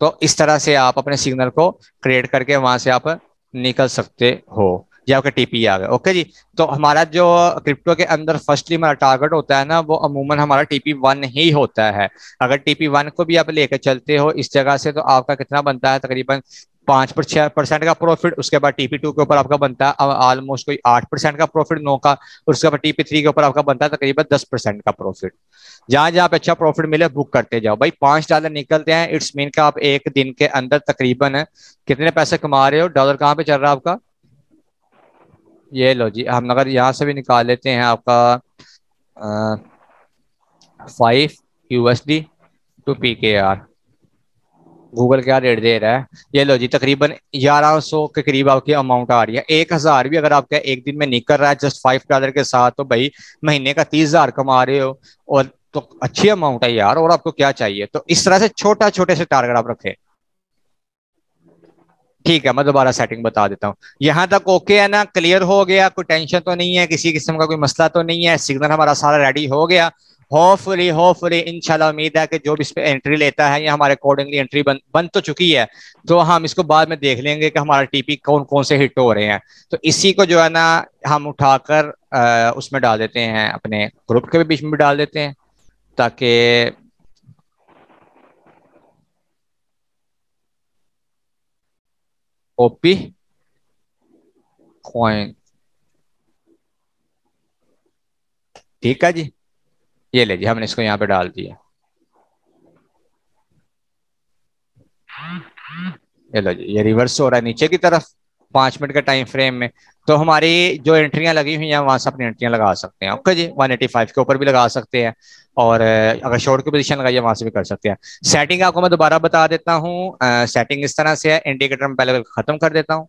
तो इस तरह से आप अपने सिग्नल को क्रिएट करके वहां से आप निकल सकते हो। ये आपका टीपी आ गया। ओके जी। तो हमारा जो क्रिप्टो के अंदर फर्स्टली हमारा टारगेट होता है ना वो अमूमन हमारा TP1 ही होता है। अगर TP1 को भी आप लेकर चलते हो इस जगह से तो आपका कितना बनता है तकरीबन 5-6% का प्रॉफिट। उसके बाद TP2 के ऊपर आपका बनता है ऑलमोस्ट कोई 8% का प्रॉफिट 9 का। और उसके बाद TP3 के ऊपर आपका बनता है तकरीबन 10% का प्रॉफिट। जहां जहां पे अच्छा प्रॉफिट मिले बुक करते जाओ भाई। $5 निकलते हैं, इट्स मीन का आप एक दिन के अंदर तकरीबन कितने पैसे कमा रहे हो। डॉलर कहाँ पे चल रहा है आपका, ये लो जी। हम अगर यहाँ से भी निकाल लेते हैं आपका 5 USD to PKR, गूगल क्या रेट दे रहा है, ये लो जी। तकरीबन 1100 के करीब आपकी अमाउंट आ रही है। 1000 भी अगर आपका एक दिन में निकल रहा है जस्ट $5 के साथ तो भाई महीने का 30,000 कमा रहे हो। और तो अच्छी अमाउंट है यार, और आपको क्या चाहिए। तो इस तरह से छोटा छोटे से टारगेट आप रखें। ठीक है, मैं दोबारा सेटिंग बता देता हूँ। यहाँ तक ओके है ना, क्लियर हो गया, कोई टेंशन तो नहीं है, किसी किस्म का कोई मसला तो नहीं है, सिग्नल हमारा सारा रेडी हो गया। होपफुली होपफुली इंशाल्लाह उम्मीद है कि जो भी इस पे एंट्री लेता है या हमारे अकॉर्डिंगली एंट्री बन तो चुकी है, तो हम इसको बाद में देख लेंगे कि हमारा टीपी कौन कौन से हिट हो रहे हैं। तो इसी को जो है ना हम उठाकर उसमें डाल देते हैं, अपने ग्रुप के भी बीच में भी डाल देते हैं ताकि ओपी कॉइन। ठीक है जी, ये ले जी, हमने इसको यहाँ पे डाल दिया। ये लो जी, ये रिवर्स हो रहा है नीचे की तरफ 5 मिनट के टाइम फ्रेम में। तो हमारी जो एंट्रियां लगी हुई हैं वहां से अपनी एंट्रियां लगा सकते हैं। ओके जी, 185 के ऊपर भी लगा सकते हैं और अगर शॉर्ट की पोजीशन लगाइए वहां से भी कर सकते हैं। सेटिंग आपको मैं दोबारा बता देता हूँ। सेटिंग इस तरह से है, इंडिकेटर में पहले खत्म कर देता हूँ।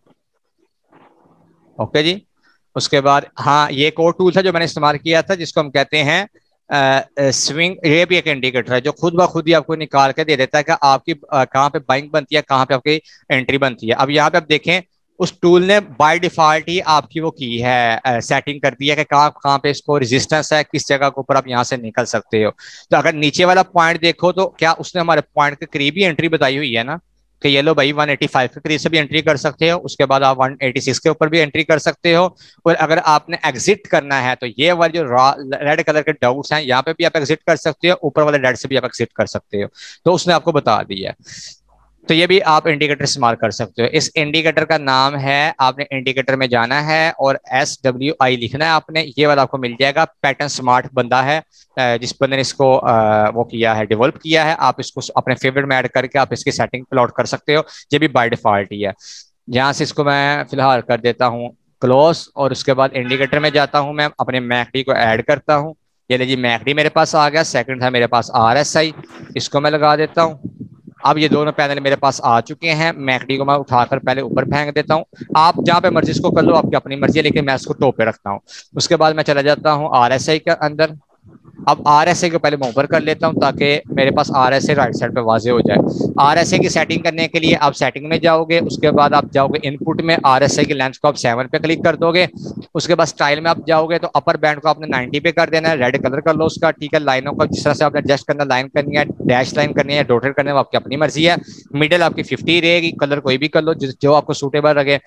ओके जी। उसके बाद हाँ, ये एक और टूल था जो मैंने इस्तेमाल किया था जिसको हम कहते हैं स्विंग। ये भी एक इंडिकेटर है जो खुद ब खुद ही आपको निकाल के दे देता है कि आपकी कहाँ पे बाइंग बनती है, कहाँ पे आपकी एंट्री बनती है। अब यहाँ पे आप देखें उस टूल ने बाय डिफॉल्ट ही आपकी वो की है, सेटिंग कर दी है कि कहाँ कहाँ पे इसको रेजिस्टेंस है, किस जगह के ऊपर आप यहाँ से निकल सकते हो। तो अगर नीचे वाला पॉइंट देखो तो क्या उसने हमारे पॉइंट के करीब ही एंट्री बताई हुई है ना, कि ये लो भाई 185 के करीब से भी एंट्री कर सकते हो, उसके बाद आप 186 के ऊपर भी एंट्री कर सकते हो। और अगर आपने एग्जिट करना है तो ये वाले जो रेड कलर के डॉट्स हैं यहाँ पे भी आप एग्जिट कर सकते हो, ऊपर वाले रेड से भी आप एग्जिट कर सकते हो। तो उसने आपको बता दिया है। तो ये भी आप इंडिकेटर इस्तेमाल कर सकते हो। इस इंडिकेटर का नाम है, आपने इंडिकेटर में जाना है और SWI लिखना है आपने, ये वाला आपको मिल जाएगा। पैटर्न स्मार्ट बंदा है जिस बंदे ने इसको वो किया है, डेवलप किया है। आप इसको अपने फेवरेट में ऐड करके आप इसकी सेटिंग प्लॉट कर सकते हो। ये भी बाय डिफॉल्ट ही है। यहाँ से इसको मैं फिलहाल कर देता हूँ क्लोज, और उसके बाद इंडिकेटर में जाता हूँ, मैं अपने मैकडी को ऐड करता हूँ। ये लीजिए मैकडी मेरे पास आ गया। सेकंड था मेरे पास RSI, इसको मैं लगा देता हूँ। अब ये दोनों पैनल मेरे पास आ चुके हैं। मैकडी को मैं उठाकर पहले ऊपर फेंक देता हूँ। आप जहाँ पे मर्जी इसको कर लो, आपकी अपनी मर्जी है, लेकिन मैं इसको टॉप पे रखता हूँ। उसके बाद मैं चला जाता हूँ RSI के अंदर। अब RSI को पहले मैं ऊपर कर लेता हूं ताकि मेरे पास RSI राइट साइड पे वाजे हो जाए। RSI की सेटिंग करने के लिए आप सेटिंग में जाओगे, उसके बाद आप जाओगे इनपुट में, RSI की लेंथ को आप 7 पे क्लिक कर दोगे। उसके बाद स्टाइल में आप जाओगे तो अपर बैंड को आपने 90 पे कर देना है, रेड कलर कर लो उसका, ठीक है। लाइनों को जिस तरह से आपने एडजस्ट करना, लाइन करनी है, डैश लाइन करनी है, डॉटेड करनी है, आपकी अपनी मर्जी है। मिडिल आपकी 50 रहेगी, कलर कोई भी कर लो जो आपको सूटेबल लगे।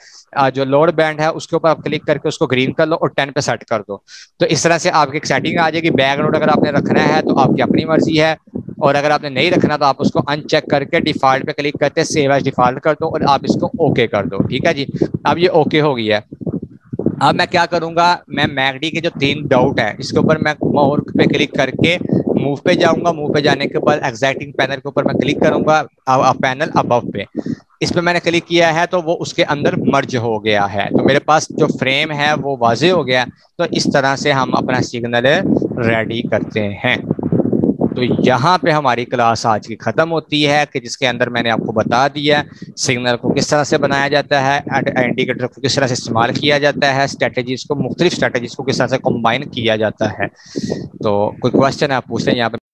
जो लोअर बैंड है उसके ऊपर आप क्लिक करके उसको ग्रीन कर लो और 10 पे सेट कर दो। तो इस तरह से आपकी एक सेटिंग आ जाएगी। बैकग्राउंड अगर आपने रखना है तो आपकी अपनी मर्जी है, और अगर आपने नहीं रखना तो आप उसको अनचेक करके डिफॉल्ट पे क्लिक करते सेव एज डिफॉल्ट कर दो और आप इसको ओके कर दो, ठीक है जी। अब ये ओके हो गया है। अब मैं क्या करूंगा, मैं मैकडी के जो 3 डॉट है इसके ऊपर मैं मोर पे क्लिक करके मूव पे जाऊंगा। मूव पे जाने के बाद एग्जैक्टिंग पैनल के ऊपर मैं क्लिक करूंगा, पैनल अबव पे। इस पे मैंने क्लिक किया है तो वो उसके अंदर मर्ज हो गया है, तो मेरे पास जो फ्रेम है वो वाजे हो गया। तो इस तरह से हम अपना सिग्नल रेडी करते हैं। तो यहाँ पे हमारी क्लास आज की ख़त्म होती है, कि जिसके अंदर मैंने आपको बता दिया सिग्नल को किस तरह से बनाया जाता है, इंडिकेटर को किस तरह से इस्तेमाल किया जाता है, स्ट्रेटजीज को, मुख्तलिफ स्ट्रेटजीज को किस तरह से कंबाइन किया जाता है। तो कोई क्वेश्चन है आप पूछ लें यहाँ पे।